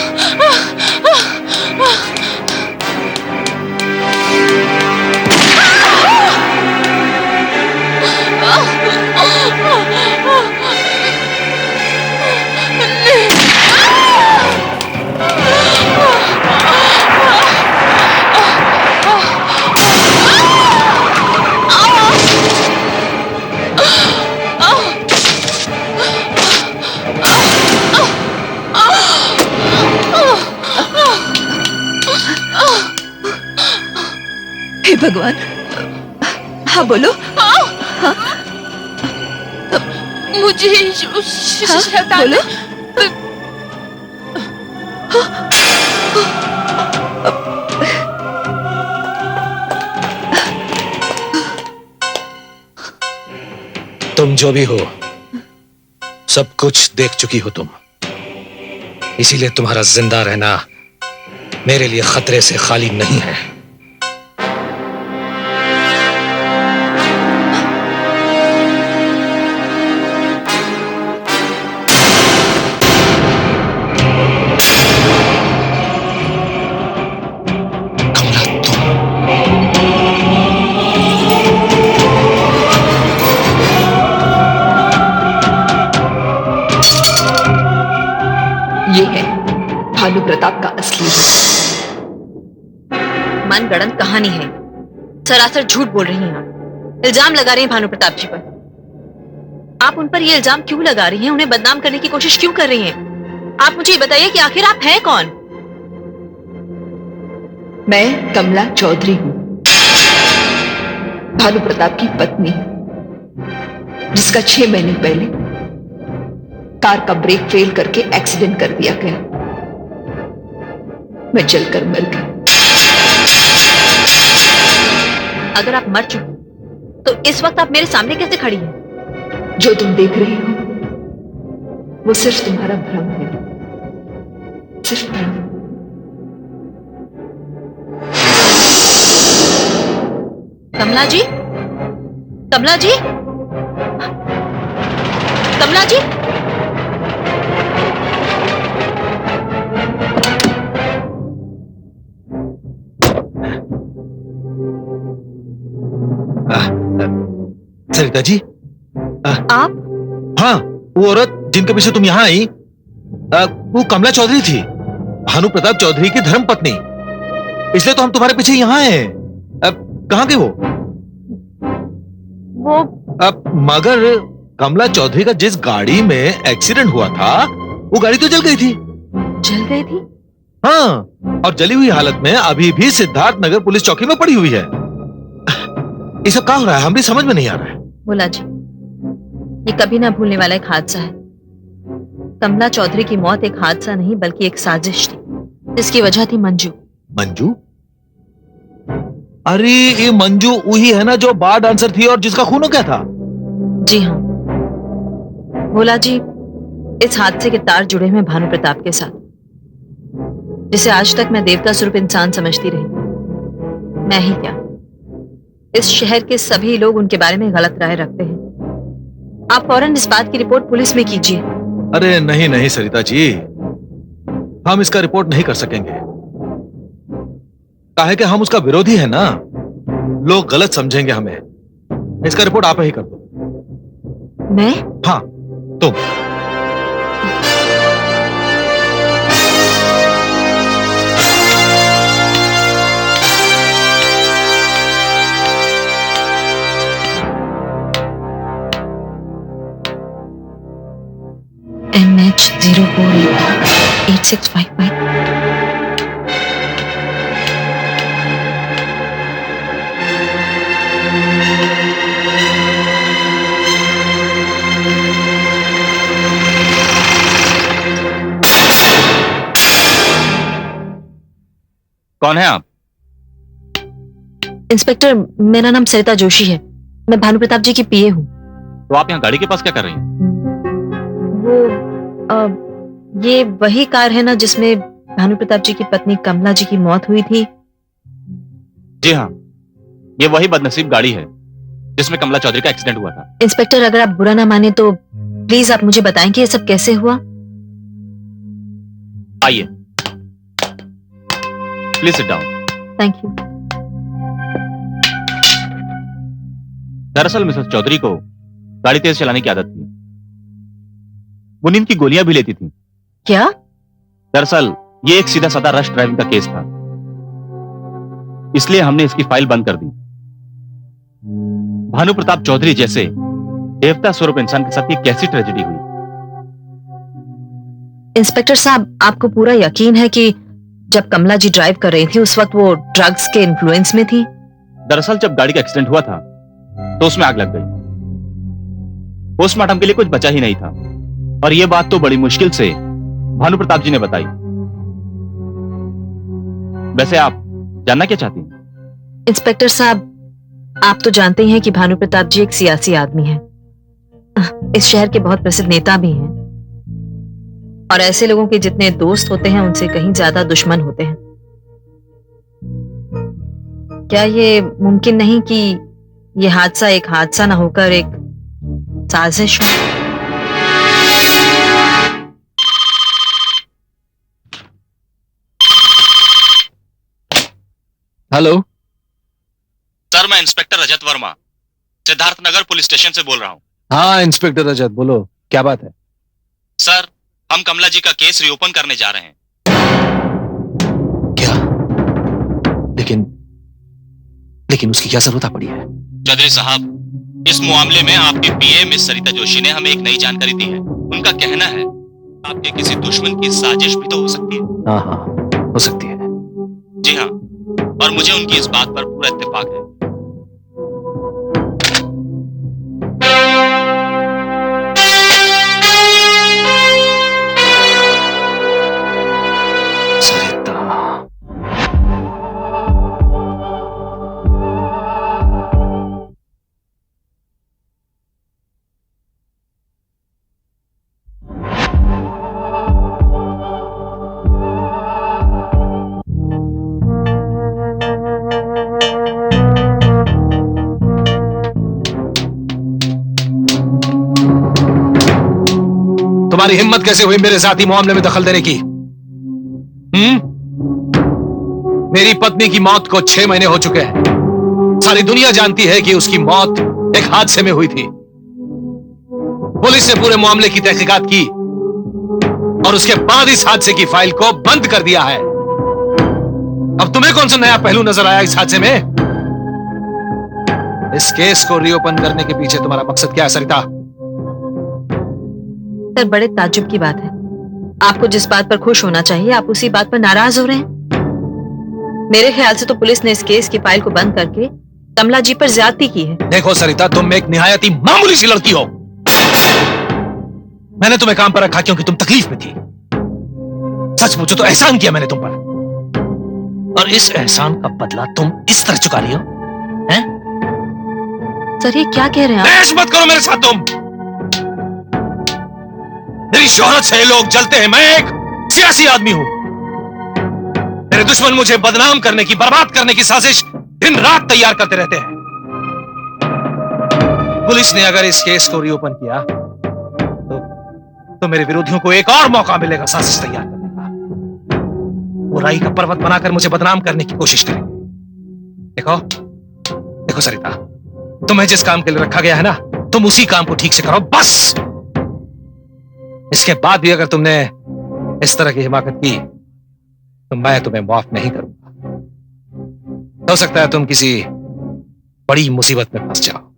भगवान। हाँ बोलो। मुझे हाँ, शैतान बोलो। तुम जो भी हो, सब कुछ देख चुकी हो तुम, इसीलिए तुम्हारा जिंदा रहना मेरे लिए खतरे से खाली नहीं है। कमला, तुम ये है भानु प्रताप का असली रूप। मनगढ़ंत कहानी है, सरासर झूठ बोल रही हैं आप। इल्जाम लगा रही हैं भानु प्रताप जी पर। आप उन पर ये इल्जाम क्यों लगा रही हैं? उन्हें बदनाम करने की कोशिश क्यों कर रही हैं? आप मुझे ये बताइए कि आखिर आप हैं कौन? मैं कमला चौधरी हूं, भानु प्रताप की पत्नी, जिसका 6 महीने पहले कार का ब्रेक फेल करके एक्सीडेंट कर दिया गया। मैं जलकर मर गई। अगर आप मर चुकी तो इस वक्त आप मेरे सामने कैसे खड़ी हैं? जो तुम देख रही हो वो सिर्फ तुम्हारा भ्रम है, सिर्फ भ्रम। कमला जी, कमला जी, कमला जी। सरिता जी, आप? हाँ, वो औरत जिनके पीछे तुम यहाँ आई, वो कमला चौधरी थी, भानु प्रताप चौधरी की धर्म पत्नी। इसलिए तो हम तुम्हारे पीछे यहाँ हैं। अब कहाँ गए वो? अब मगर कमला चौधरी का जिस गाड़ी में एक्सीडेंट हुआ था, वो गाड़ी तो जल गई थी। जल गई थी? हाँ, और जली हुई हालत में अभी भी सिद्धार्थ नगर पुलिस चौकी में पड़ी हुई है। ये सब क्या हो रहा है? हम भी समझ में नहीं आ रहा है। भोला जी, ये कभी ना भूलने वाला एक हादसा है। कमला चौधरी की मौत एक हादसा नहीं बल्कि एक साजिश थी, जिसकी वजह थी मंजू। मंजू? अरे ये मंजू वही है ना जो बार डांसर थी और जिसका खून हो गया था? जी हाँ भोला जी, इस हादसे के तार जुड़े हुए भानु प्रताप के साथ, जिसे आज तक मैं देवता स्वरूप इंसान समझती रही। मैं ही क्या, इस शहर के सभी लोग उनके बारे में गलत राय रखते हैं। आप फौरन इस बात की रिपोर्ट पुलिस में कीजिए। अरे नहीं नहीं सरिता जी, हम इसका रिपोर्ट नहीं कर सकेंगे। काहे कि हम उसका विरोधी है ना, लोग गलत समझेंगे हमें। इसका रिपोर्ट आप ही कर दो। मैं? हाँ, तुम। MH048655। कौन है आप? इंस्पेक्टर, मेरा नाम सरिता जोशी है। मैं भानु प्रताप जी की पीए हूँ। तो आप यहाँ गाड़ी के पास क्या कर रही हैं? वो ये वही कार है ना जिसमें भानु प्रताप जी की पत्नी कमला जी की मौत हुई थी? जी हाँ, ये वही बदनसीब गाड़ी है जिसमें कमला चौधरी का एक्सीडेंट हुआ था। इंस्पेक्टर, अगर आप बुरा ना माने तो प्लीज आप मुझे बताएं कि ये सब कैसे हुआ। आइए, please sit down. Thank you. दरअसल मिसेस चौधरी को गाड़ी तेज चलाने की आदत थी। वो नींद की गोलियां भी लेती थी। क्या? दरअसल ये एक सीधा साधा रश ड्राइविंग का केस था, इसलिए हमने इसकी फाइल बंद कर दी। भानु प्रताप चौधरी जैसे देवता स्वरूप इंसान के साथ ये कैसी ट्रेजेडी हुई? इंस्पेक्टर साहब, आपको पूरा यकीन है कि जब कमला जी ड्राइव कर रही थी उस वक्त वो ड्रग्स के इन्फ्लुएंस में थी? दरअसल जब गाड़ी का एक्सीडेंट हुआ था तो उसमें आग लग गई। पोस्टमार्टम के लिए कुछ बचा ही नहीं था और यह बात तो बड़ी मुश्किल से भानु प्रताप जी ने बताई। वैसे आप जानना क्या चाहती हैं? इंस्पेक्टर साहब, आप तो जानते ही हैं कि भानु प्रताप जी एक सियासी आदमी हैं। इस शहर के बहुत प्रसिद्ध नेता भी हैं और ऐसे लोगों के जितने दोस्त होते हैं उनसे कहीं ज्यादा दुश्मन होते हैं। क्या ये मुमकिन नहीं कि ये हादसा एक हादसा ना होकर एक साजिश हो? हेलो सर, मैं इंस्पेक्टर रजत वर्मा सिद्धार्थ नगर पुलिस स्टेशन से बोल रहा हूँ। हाँ इंस्पेक्टर रजत, बोलो क्या बात है? सर, हम कमला जी का केस रीओपन करने जा रहे हैं। क्या? लेकिन उसकी क्या जरूरत पड़ी है? चौधरी साहब, इस मामले में आपकी पीए मिस सरिता जोशी ने हमें एक नई जानकारी दी है। उनका कहना है आपके किसी दुश्मन की साजिश भी तो हो सकती है। हाँ, हो सकती है। जी हाँ, और मुझे उनकी इस बात पर पूरा इत्तेफाक है। सरिता, तुम्हारी हिम्मत कैसे हुई मेरे साथी मामले में दखल देने की? मेरी पत्नी की मौत को 6 महीने हो चुके हैं। सारी दुनिया जानती है कि उसकी मौत एक हादसे में हुई थी। पुलिस ने पूरे मामले की तहकीकात की और उसके बाद इस हादसे की फाइल को बंद कर दिया है। अब तुम्हें कौन सा नया पहलू नजर आया इस हादसे में? इस केस को रीओपन करने के पीछे तुम्हारा मकसद क्या है सरिता? सर, बड़े ताज्जुब की बात है। आपको जिस बात पर खुश होना चाहिए आप उसी बात पर नाराज हो रहे हैं। मेरे ख्याल से तो पुलिस ने इस केस की फाइल को बंद करके कमला जी पर ज्यादती की है। देखो सरिता, तुम एक निहायत ही मामूली सी लड़की हो। मैंने तुम्हें काम पर रखा क्योंकि तुम तकलीफ में थी। सच पूछो तो एहसान किया मैंने तुम पर, और इस एहसान का बदला तुम इस तरह चुका रही हो। हैं? सर, ये क्या कह रहे हैं आप? बहस मत करो मेरे साथ तुम। मेरी शोहरत से लोग जलते हैं। मैं एक सियासी आदमी हूं। मेरे दुश्मन मुझे बदनाम करने की, बर्बाद करने की साजिश दिन रात तैयार करते रहते हैं। पुलिस ने अगर इस केस को रीओपन किया तो मेरे विरोधियों को एक और मौका मिलेगा साजिश तैयार करने का। बुराई का पर्वत बनाकर मुझे बदनाम करने की कोशिश करेंगे। देखो सरिता, तुम्हें जिस काम के लिए रखा गया है ना, तुम उसी काम को ठीक से करो बस। इसके बाद भी अगर तुमने इस तरह की हिमाकत की तो मैं तुम्हें माफ नहीं करूंगा। हो सकता है तुम किसी बड़ी मुसीबत में फंस जाओ।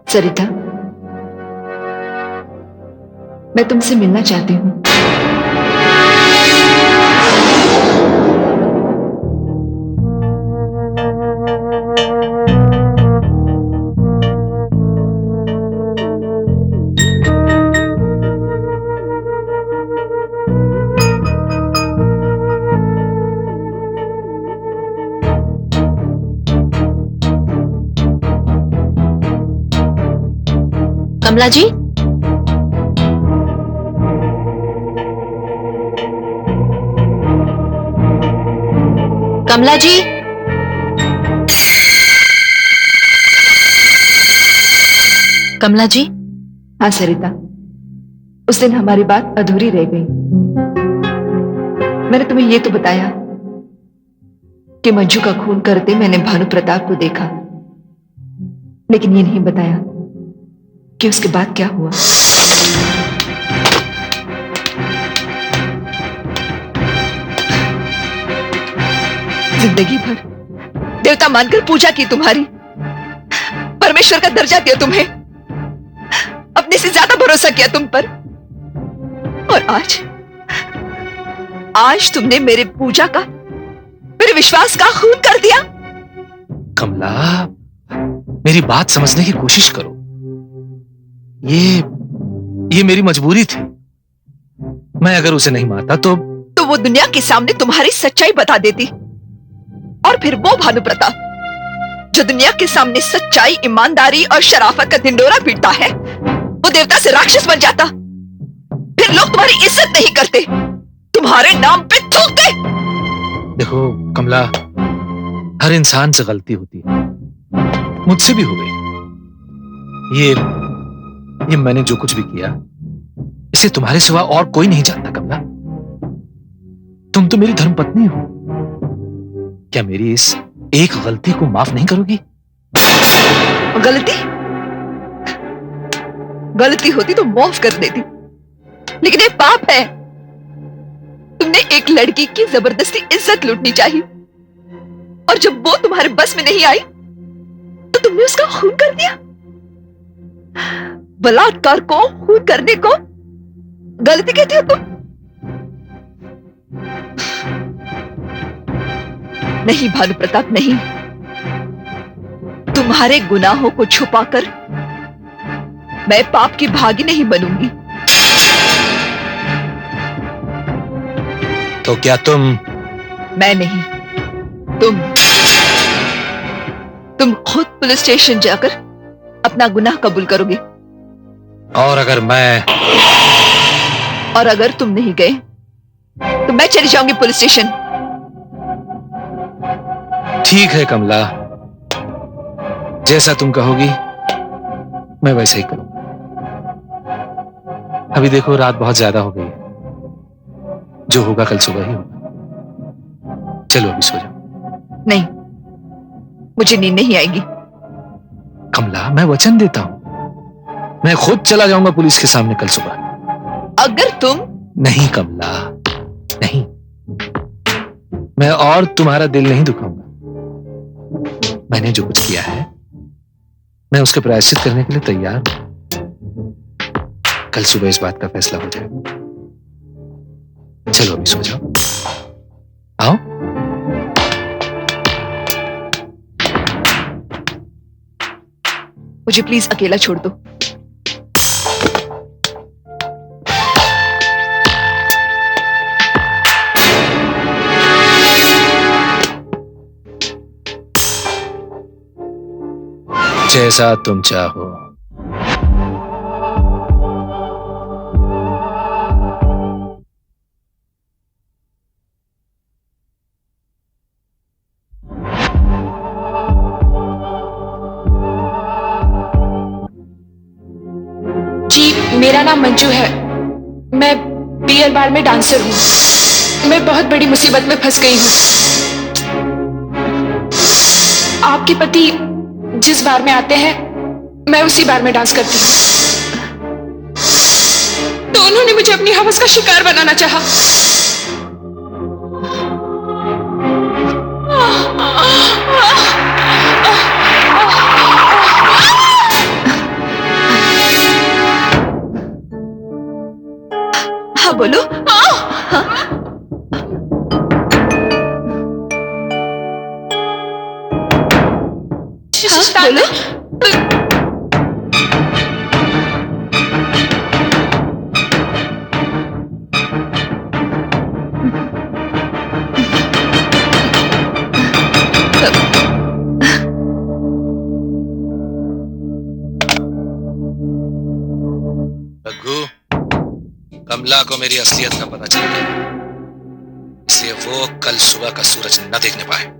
सरिता, मैं तुमसे मिलना चाहती हूँ। कमला जी, कमला जी, कमला जी। हाँ सरिता, उस दिन हमारी बात अधूरी रह गई। मैंने तुम्हें यह तो बताया कि मंजू का खून करते मैंने भानु प्रताप को देखा, लेकिन ये नहीं बताया कि उसके बाद क्या हुआ। जिंदगी भर देवता मानकर पूजा की तुम्हारी, परमेश्वर का दर्जा दिया तुम्हें, अब अपने से ज्यादा भरोसा किया तुम पर, और आज तुमने मेरे पूजा का, मेरे विश्वास का खून कर दिया। कमला, मेरी बात समझने की कोशिश करो। ये मेरी मजबूरी थी। मैं अगर उसे नहीं मारता तो वो दुनिया के सामने तुम्हारी सच्चाई बता देती, और फिर वो भानु प्रताप जो दुनिया के सामने सच्चाई, ईमानदारी और शराफत का ढिंडोरा पीटता है, वो देवता से राक्षस बन जाता। फिर लोग तुम्हारी इज्जत नहीं करते, तुम्हारे नाम पे थूकते। देखो कमला, हर इंसान से गलती होती है, मुझसे भी हो गई। ये मैंने जो कुछ भी किया, इसे तुम्हारे सिवा और कोई नहीं जानता। कमला, तुम तो मेरी धर्मपत्नी हो, क्या मेरी इस एक गलती को माफ नहीं करोगी? गलती होती तो माफ कर देती, लेकिन ये पाप है। तुमने एक लड़की की जबरदस्ती इज्जत लूटनी चाहिए, और जब वो तुम्हारे बस में नहीं आई तो तुमने उसका खून कर दिया। बलात्कार को खून करने को गलती कहती हो तुम? नहीं भानु प्रताप, नहीं। तुम्हारे गुनाहों को छुपाकर मैं पाप की भागी नहीं बनूंगी। तो क्या तुम? मैं नहीं, तुम खुद पुलिस स्टेशन जाकर अपना गुनाह कबूल करोगे। और अगर तुम नहीं गए तो मैं चली जाऊंगी पुलिस स्टेशन। ठीक है कमला, जैसा तुम कहोगी मैं वैसे ही करूंगा। अभी देखो रात बहुत ज्यादा हो गई है, जो होगा कल सुबह ही होगा। चलो अभी सो जाओ। नहीं, मुझे नींद नहीं आएगी। कमला, मैं वचन देता हूं, मैं खुद चला जाऊंगा पुलिस के सामने कल सुबह। अगर तुम... नहीं कमला, नहीं, मैं और तुम्हारा दिल नहीं दुखाऊंगा। मैंने जो कुछ किया है, मैं उसके प्रायश्चित करने के लिए तैयार हूं। कल सुबह इस बात का फैसला हो जाएगा। चलो अभी सो जाओ, आओ। मुझे प्लीज अकेला छोड़ दो। जैसा तुम चाहो। जी, मेरा नाम मंजू है। मैं बियर बार में डांसर हूँ। मैं बहुत बड़ी मुसीबत में फंस गई हूँ। आपके पति जिस बार में आते हैं, मैं उसी बार में डांस करती हूँ। तो उन्होंने मुझे अपनी हवस का शिकार बनाना चाहा। हाँ बोलो। बोलो। रघु, कमला को मेरी असलियत का पता चल गया, इसलिए वो कल सुबह का सूरज न देखने पाए।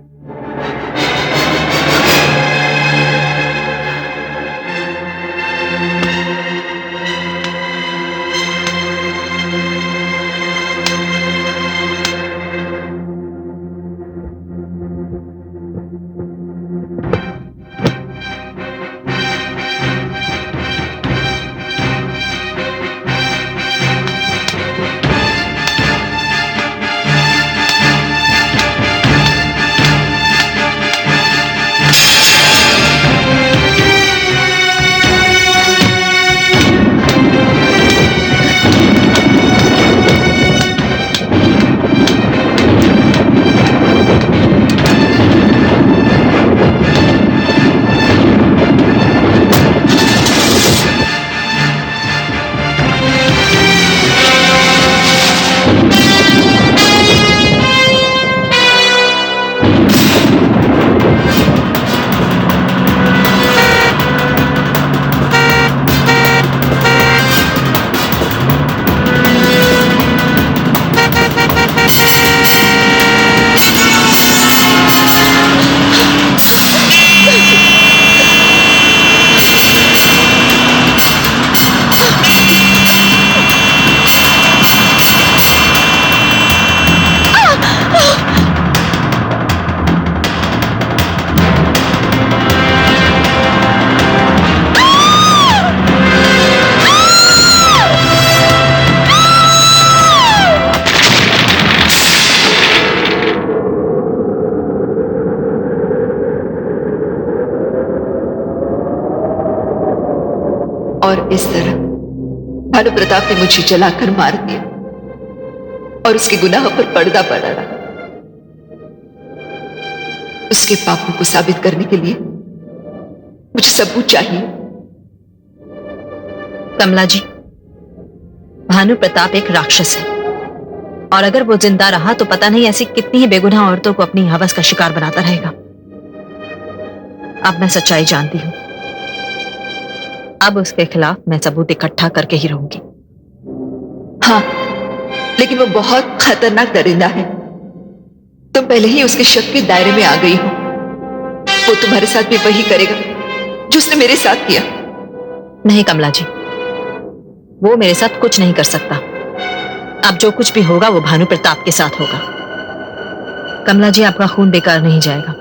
इस तरह भानु प्रताप ने मुझे जलाकर मार दिया और उसके गुनाह पर पर्दा पड़ा रहा। उसके पापों को साबित करने के लिए मुझे सबूत चाहिए। कमला जी, भानु प्रताप एक राक्षस है और अगर वो जिंदा रहा तो पता नहीं ऐसी कितनी ही बेगुनाह औरतों को अपनी हवस का शिकार बनाता रहेगा। अब मैं सच्चाई जानती हूं। अब उसके खिलाफ मैं सबूत इकट्ठा करके ही रहूंगी। हाँ, लेकिन वो बहुत खतरनाक दरिंदा है। तुम पहले ही उसके शक के दायरे में आ गई हो। वो तुम्हारे साथ भी वही करेगा जो उसने मेरे साथ किया। नहीं कमला जी, वो मेरे साथ कुछ नहीं कर सकता। अब जो कुछ भी होगा वो भानु प्रताप के साथ होगा। कमला जी, आपका खून बेकार नहीं जाएगा।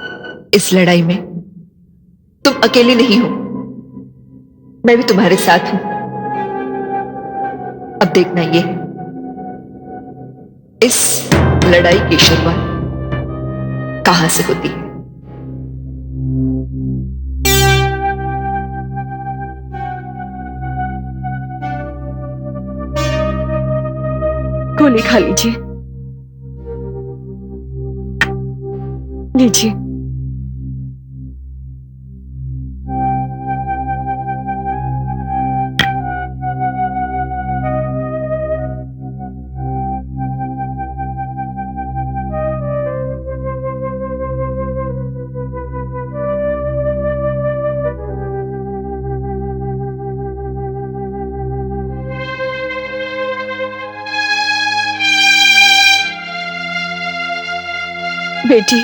इस लड़ाई में तुम अकेली नहीं हो, मैं भी तुम्हारे साथ हूं। अब देखना ये है, इस लड़ाई की शुरुआत कहां से होती है। गोली खा लीजिए। लीजिए। बेटी,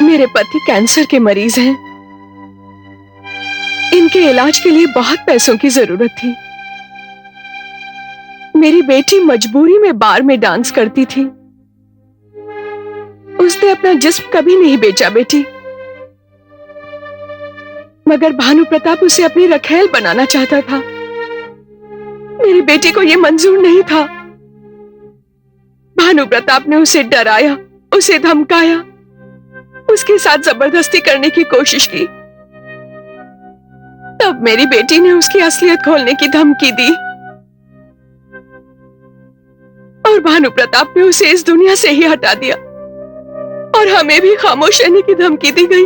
मेरे पति कैंसर के मरीज हैं। इनके इलाज के लिए बहुत पैसों की जरूरत थी। मेरी बेटी मजबूरी में बार में डांस करती थी। उसने अपना जिस्म कभी नहीं बेचा बेटी, मगर भानु प्रताप उसे अपनी रखेल बनाना चाहता था। मेरी बेटी को यह मंजूर नहीं था। भानु प्रताप ने उसे डराया, उसे धमकाया, उसके साथ जबरदस्ती करने की कोशिश की। तब मेरी बेटी ने उसकी असलियत खोलने की धमकी दी और भानु प्रताप ने उसे इस दुनिया से ही हटा दिया और हमें भी खामोश रहने की धमकी दी गई।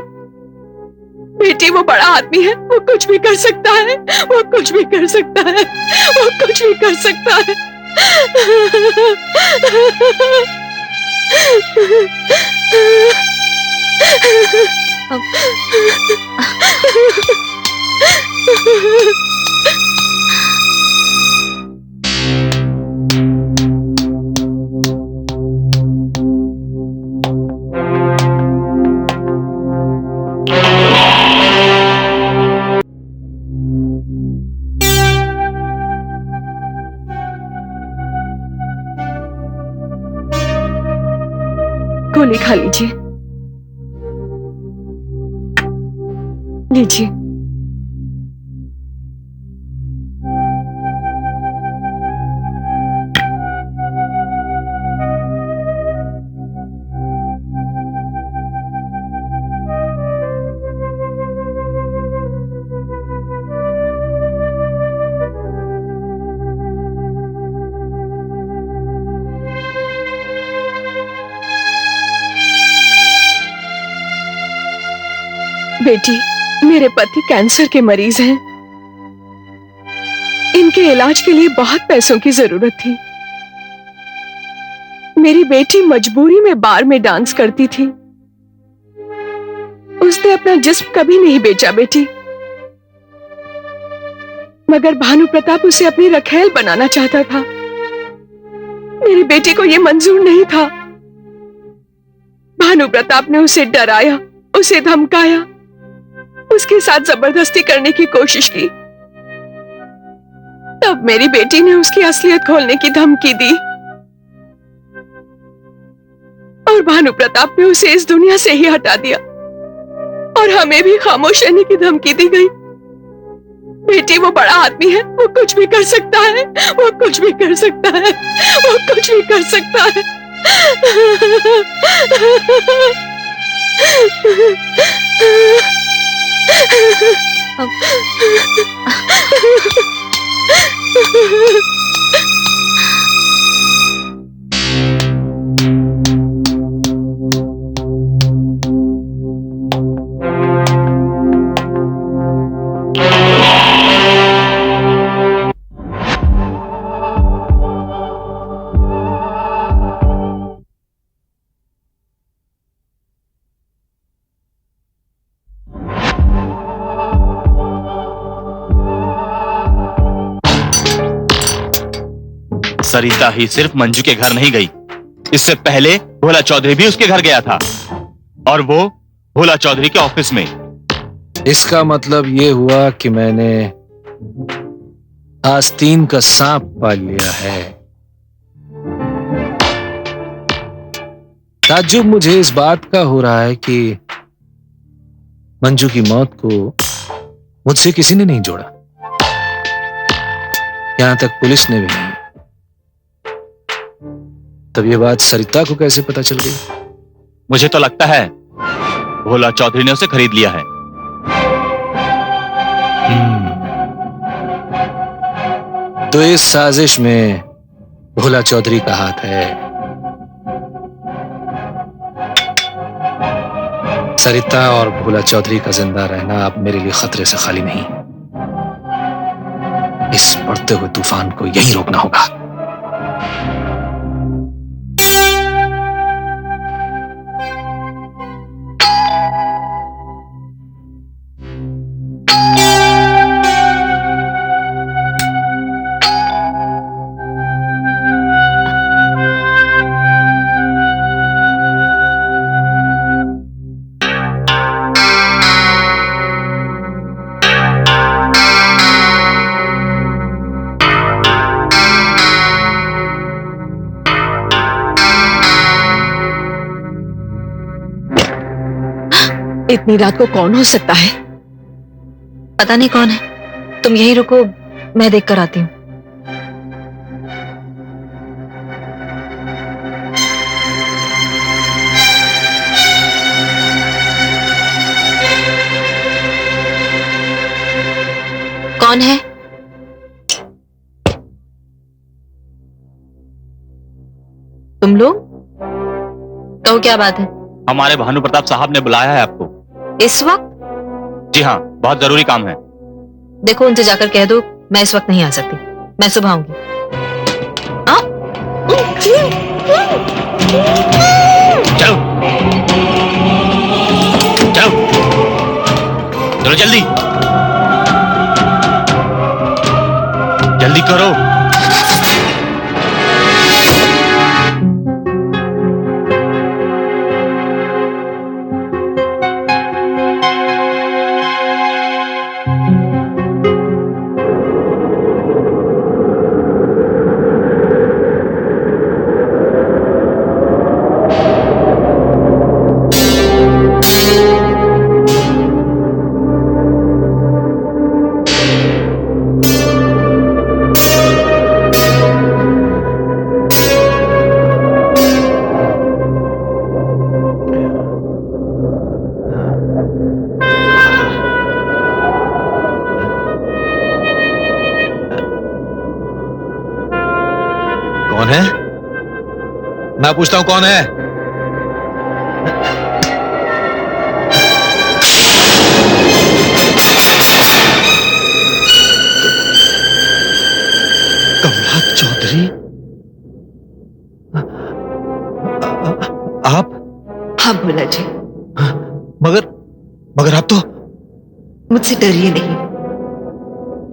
बेटी, वो बड़ा आदमी है, वो कुछ भी कर सकता है, वो कुछ भी कर सकता है, वो कुछ भी कर सकता है। गोली खा लीजिए। लीजिए। बेटी, मेरे पति कैंसर के मरीज हैं। इनके इलाज के लिए बहुत पैसों की जरूरत थी। मेरी बेटी मजबूरी में बार में डांस करती थी। उसने अपना जिस्म कभी नहीं बेचा बेटी, मगर भानु प्रताप उसे अपनी रखेल बनाना चाहता था। मेरी बेटी को यह मंजूर नहीं था। भानु प्रताप ने उसे डराया, उसे धमकाया, उसके साथ जबरदस्ती करने की कोशिश की। तब मेरी बेटी ने उसकी असलियत खोलने की धमकी दी और भानु प्रताप ने उसे इस दुनिया से ही हटा दिया और हमें भी खामोश रहने की धमकी दी गई। बेटी, वो बड़ा आदमी है, वो कुछ भी कर सकता है, वो कुछ भी कर सकता है, वो कुछ भी कर सकता है। सरिता ही सिर्फ मंजू के घर नहीं गई, इससे पहले भोला चौधरी भी उसके घर गया था, और वो भोला चौधरी के ऑफिस में। इसका मतलब ये हुआ कि मैंने आस्तीन का सांप पाल लिया है। ताज्जुब मुझे इस बात का हो रहा है कि मंजू की मौत को मुझसे किसी ने नहीं जोड़ा, यहां तक पुलिस ने भी नहीं। तब ये बात सरिता को कैसे पता चल गई? मुझे तो लगता है भोला चौधरी ने उसे खरीद लिया है। तो इस साजिश में भोला चौधरी का हाथ है। सरिता और भोला चौधरी का जिंदा रहना अब मेरे लिए खतरे से खाली नहीं। इस बढ़ते हुए तूफान को यहीं रोकना होगा। इतनी रात को कौन हो सकता है? पता नहीं कौन है, तुम यहीं रुको, मैं देख कर आती हूँ। कौन है? तुम लोग? कहो क्या बात है? हमारे भानु प्रताप साहब ने बुलाया है आपको। इस वक्त? जी हाँ, बहुत जरूरी काम है। देखो उनसे जाकर कह दो मैं इस वक्त नहीं आ सकती, मैं सुबह आऊंगी। चलो चलो चलो, जल्दी जल्दी करो। कौन है? मैं पूछता हूं कौन है? कमला चौधरी, आप? हाँ भोला जी, मगर मगर आप तो मुझसे डरिए नहीं,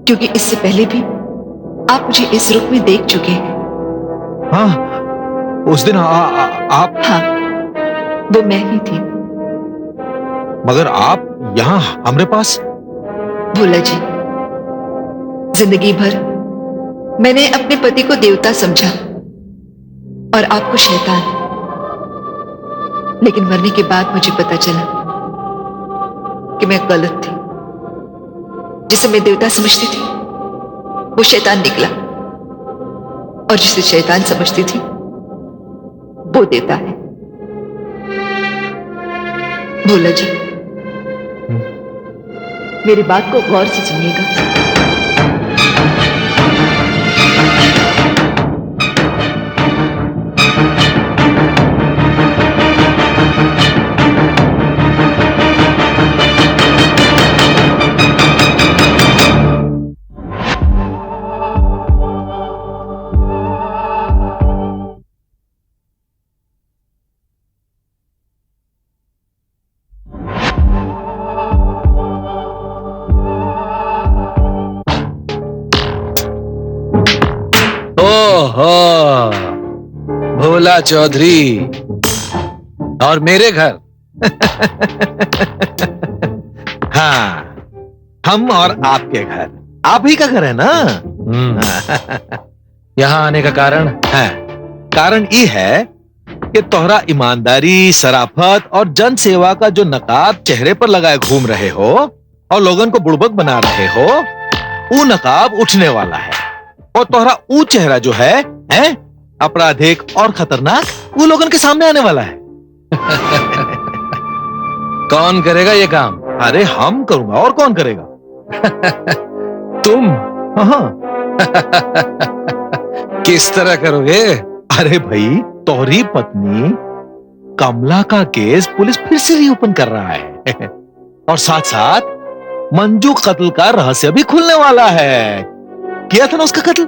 क्योंकि इससे पहले भी आप मुझे इस रूप में देख चुके हैं। हाँ, उस दिन आप? हाँ, वो मैं ही थी। मगर आप यहां हमारे पास? भोला जी, जिंदगी भर मैंने अपने पति को देवता समझा और आपको शैतान, लेकिन मरने के बाद मुझे पता चला कि मैं गलत थी। जिसे मैं देवता समझती थी वो शैतान निकला, और जिसे शैतान समझती थी वो देता है। भोला जी, मेरी बात को गौर से सुनिएगा। ओहो, भोला चौधरी और मेरे घर। हाँ, हम और आपके घर, आप ही का घर है ना। यहाँ आने का कारण हाँ, कारण ये है कि तोहरा ईमानदारी, शराफत और जन सेवा का जो नकाब चेहरे पर लगाए घूम रहे हो और लोगन को बुड़बक बना रहे हो, वो नकाब उठने वाला है और तोहरा वो चेहरा जो है अपराधिक और खतरनाक, वो लोगन के सामने आने वाला है। कौन करेगा ये काम? अरे हम करूंगा, और कौन करेगा? तुम? हाँ। किस तरह करोगे? अरे भाई, तोहरी पत्नी कमला का केस पुलिस फिर से रीओपन कर रहा है और साथ साथ मंजू कत्ल का रहस्य भी खुलने वाला है। किया था ना उसका कत्ल?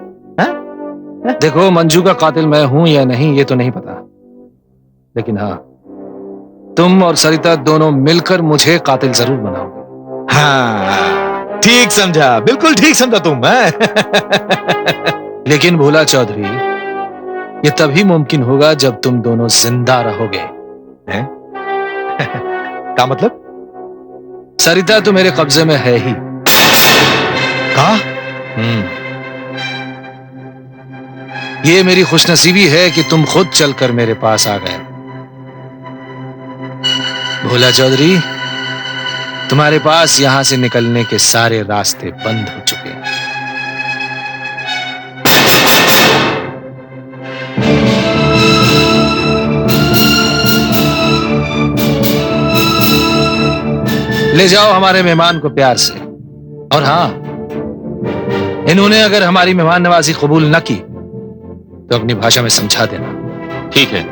देखो, मंजू का कातिल मैं हूं या नहीं ये तो नहीं पता, लेकिन हाँ, तुम और सरिता दोनों मिलकर मुझे कातिल जरूर बनाओगे। हाँ, ठीक समझा, बिल्कुल ठीक समझा तुम। लेकिन भोला चौधरी, ये तभी मुमकिन होगा जब तुम दोनों जिंदा रहोगे। क्या मतलब? सरिता तो मेरे कब्जे में है ही। कहा? ये मेरी खुशनसीबी है कि तुम खुद चलकर मेरे पास आ गए। भोला चौधरी, तुम्हारे पास यहां से निकलने के सारे रास्ते बंद हो चुके हैं। ले जाओ हमारे मेहमान को प्यार से, और हां, इन्होंने अगर हमारी मेहमान नवाजी कबूल न की तो अपनी भाषा में समझा देना। ठीक है।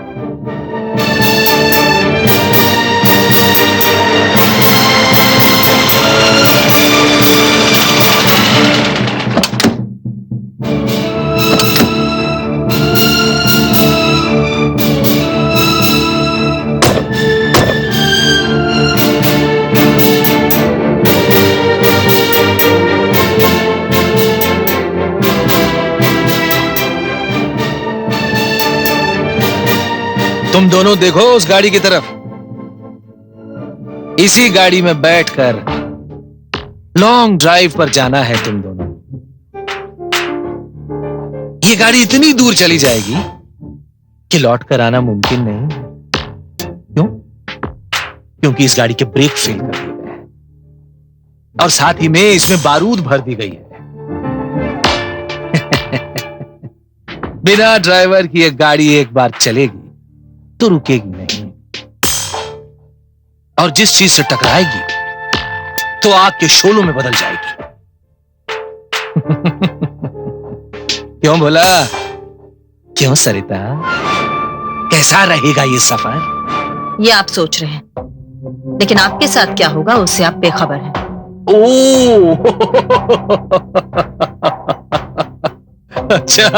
तुम दोनों देखो उस गाड़ी की तरफ। इसी गाड़ी में बैठकर लॉन्ग ड्राइव पर जाना है तुम दोनों। ये गाड़ी इतनी दूर चली जाएगी कि लौट कर आना मुमकिन नहीं। क्यों? क्योंकि इस गाड़ी के ब्रेक फेल कर दिए गए हैं और साथ ही में इसमें बारूद भर दी गई है। बिना ड्राइवर की एक गाड़ी एक बार चलेगी तो रुकेगी नहीं, और जिस चीज से टकराएगी तो आग के शोलों में बदल जाएगी। क्यों बोला? क्यों सरिता? कैसा रहेगा ये सफर? ये आप सोच रहे हैं, लेकिन आपके साथ क्या होगा उससे आप बेखबर हैं। ओ अच्छा,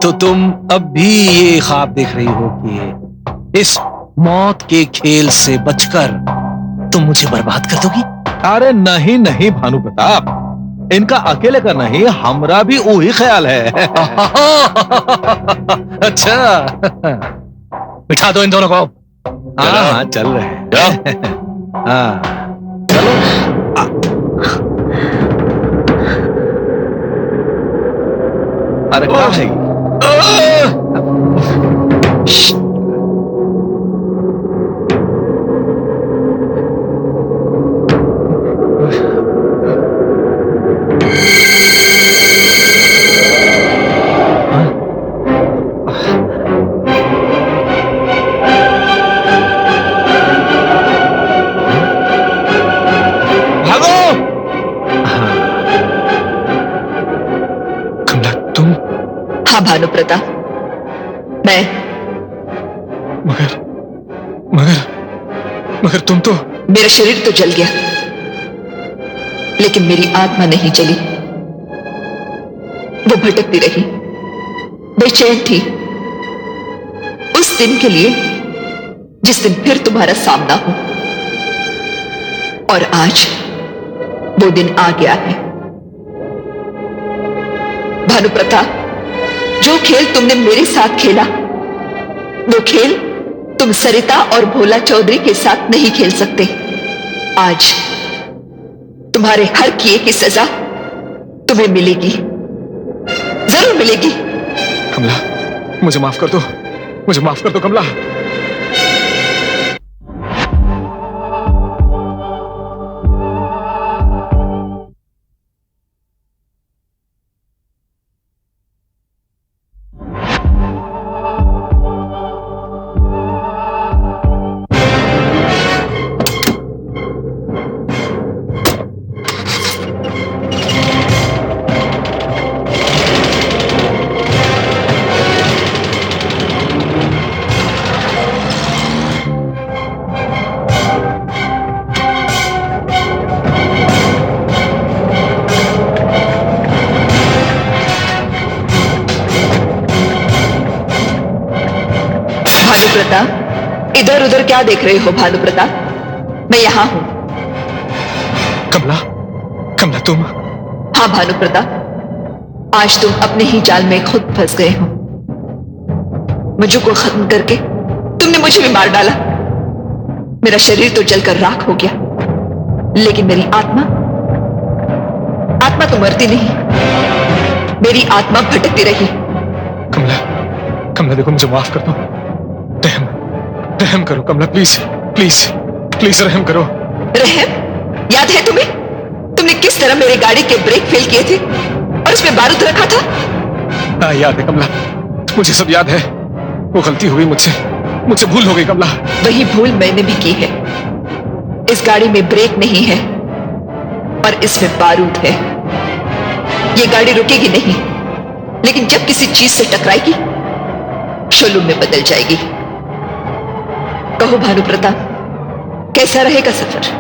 तो तुम अब भी ये ख्वाब देख रही हो कि इस मौत के खेल से बचकर तुम मुझे बर्बाद कर दोगी? अरे नहीं नहीं भानु प्रताप, इनका अकेले का नहीं, हमरा भी वही ख्याल है। अच्छा, बिठा दो इन दोनों को। हाँ हाँ, चल रहे हैं। हाँ अरे क्या है? हाँ भानु प्रताप, मैं। मगर तुम तो। मेरा शरीर तो जल गया, लेकिन मेरी आत्मा नहीं जली। वो भटकती रही, बेचैन थी उस दिन के लिए जिस दिन फिर तुम्हारा सामना हो। और आज वो दिन आ गया है। भानु प्रताप, जो खेल तुमने मेरे साथ खेला, वो खेल तुम सरिता और भोला चौधरी के साथ नहीं खेल सकते। आज तुम्हारे हर किए की सजा तुम्हें मिलेगी, जरूर मिलेगी। कमला, मुझे माफ कर दो, मुझे माफ कर दो कमला। भानु प्रताप, इधर उधर क्या देख रहे हो भानु प्रताप? मैं यहां हूं। कमला, कमला तुम? हाँ भानु प्रताप, आज तुम अपने ही जाल में खुद फंस गए हो। मजू को खत्म करके तुमने मुझे भी मार डाला। मेरा शरीर तो जलकर राख हो गया, लेकिन मेरी आत्मा तो मरती नहीं। मेरी आत्मा भटकती रही। कमला, कमला देखो, मुझे माफ कर दो। रहम, रहम करो कमला, प्लीज प्लीज प्लीज रहम करो। रहम? याद है तुम्हें? तुमने किस तरह मेरी गाड़ी के ब्रेक फेल किए थे और उसमें बारूद रखा था? हाँ याद है कमला, मुझे सब याद है। वो गलती हुई मुझसे, मुझसे भूल हो गई कमला। वही भूल मैंने भी की है। इस गाड़ी में ब्रेक नहीं है और इसमें बारूद है। ये गाड़ी रुकेगी नहीं, लेकिन जब किसी चीज से टकराएगी शोलूम में बदल जाएगी। कहो भानु प्रताप, कैसा रहेगा सफर?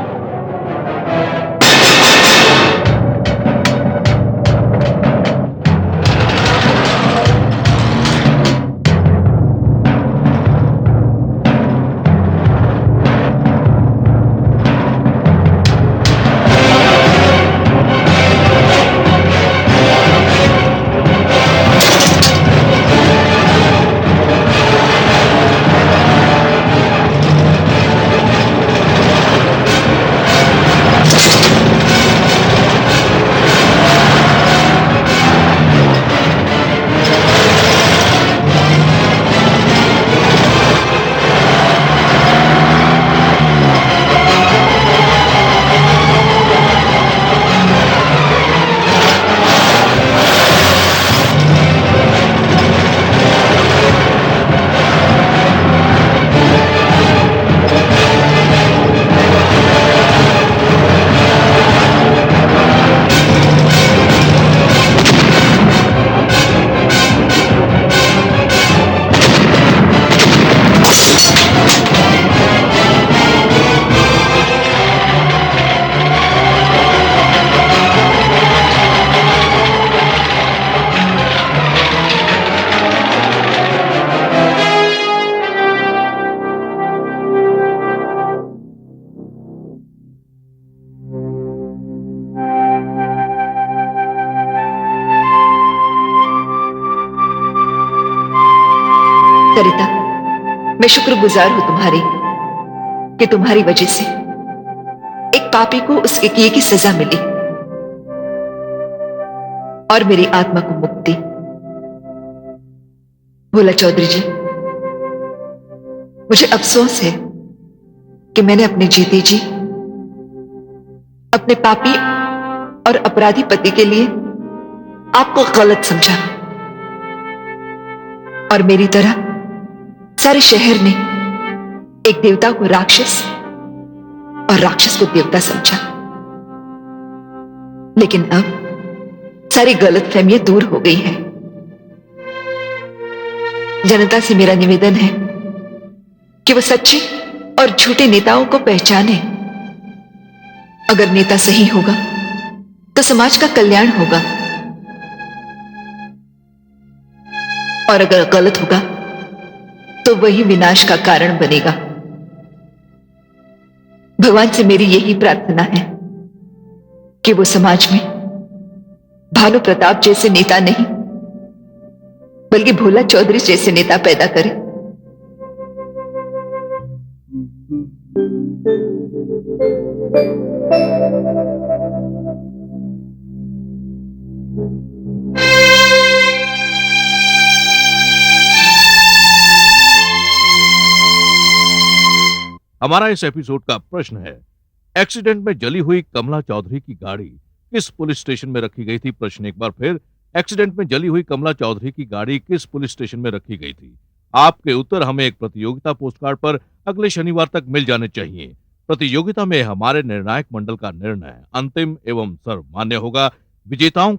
सरिता, मैं शुक्रगुजार हूं तुम्हारी कि तुम्हारी वजह से एक पापी को उसके किए की सजा मिली और मेरी आत्मा को मुक्ति। भोला चौधरी जी, मुझे अफसोस है कि मैंने अपने जीते जी अपने पापी और अपराधी पति के लिए आपको गलत समझा और मेरी तरह सारे शहर ने एक देवता को राक्षस और राक्षस को देवता समझा। लेकिन अब सारी गलतफहमियां दूर हो गई हैं। जनता से मेरा निवेदन है कि वो सच्चे और झूठे नेताओं को पहचाने। अगर नेता सही होगा तो समाज का कल्याण होगा, और अगर गलत होगा तो वही विनाश का कारण बनेगा। भगवान से मेरी यही प्रार्थना है कि वो समाज में भानु प्रताप जैसे नेता नहीं, बल्कि भोला चौधरी जैसे नेता पैदा करे। हमारा इस एपिसोड का प्रश्न है, एक्सीडेंट में जली हुई कमला चौधरी की गाड़ी किस पुलिस स्टेशन में रखी गई थी? प्रश्न एक बार फिर, एक्सीडेंट में जली हुई कमला चौधरी की गाड़ी किस पुलिस स्टेशन में रखी गई थी? आपके उत्तर हमें एक प्रतियोगिता पोस्टकार्ड पर अगले शनिवार तक मिल जाने चाहिए। प्रतियोगिता में हमारे निर्णायक मंडल का निर्णय अंतिम एवं सर्वमान्य होगा। विजेताओं को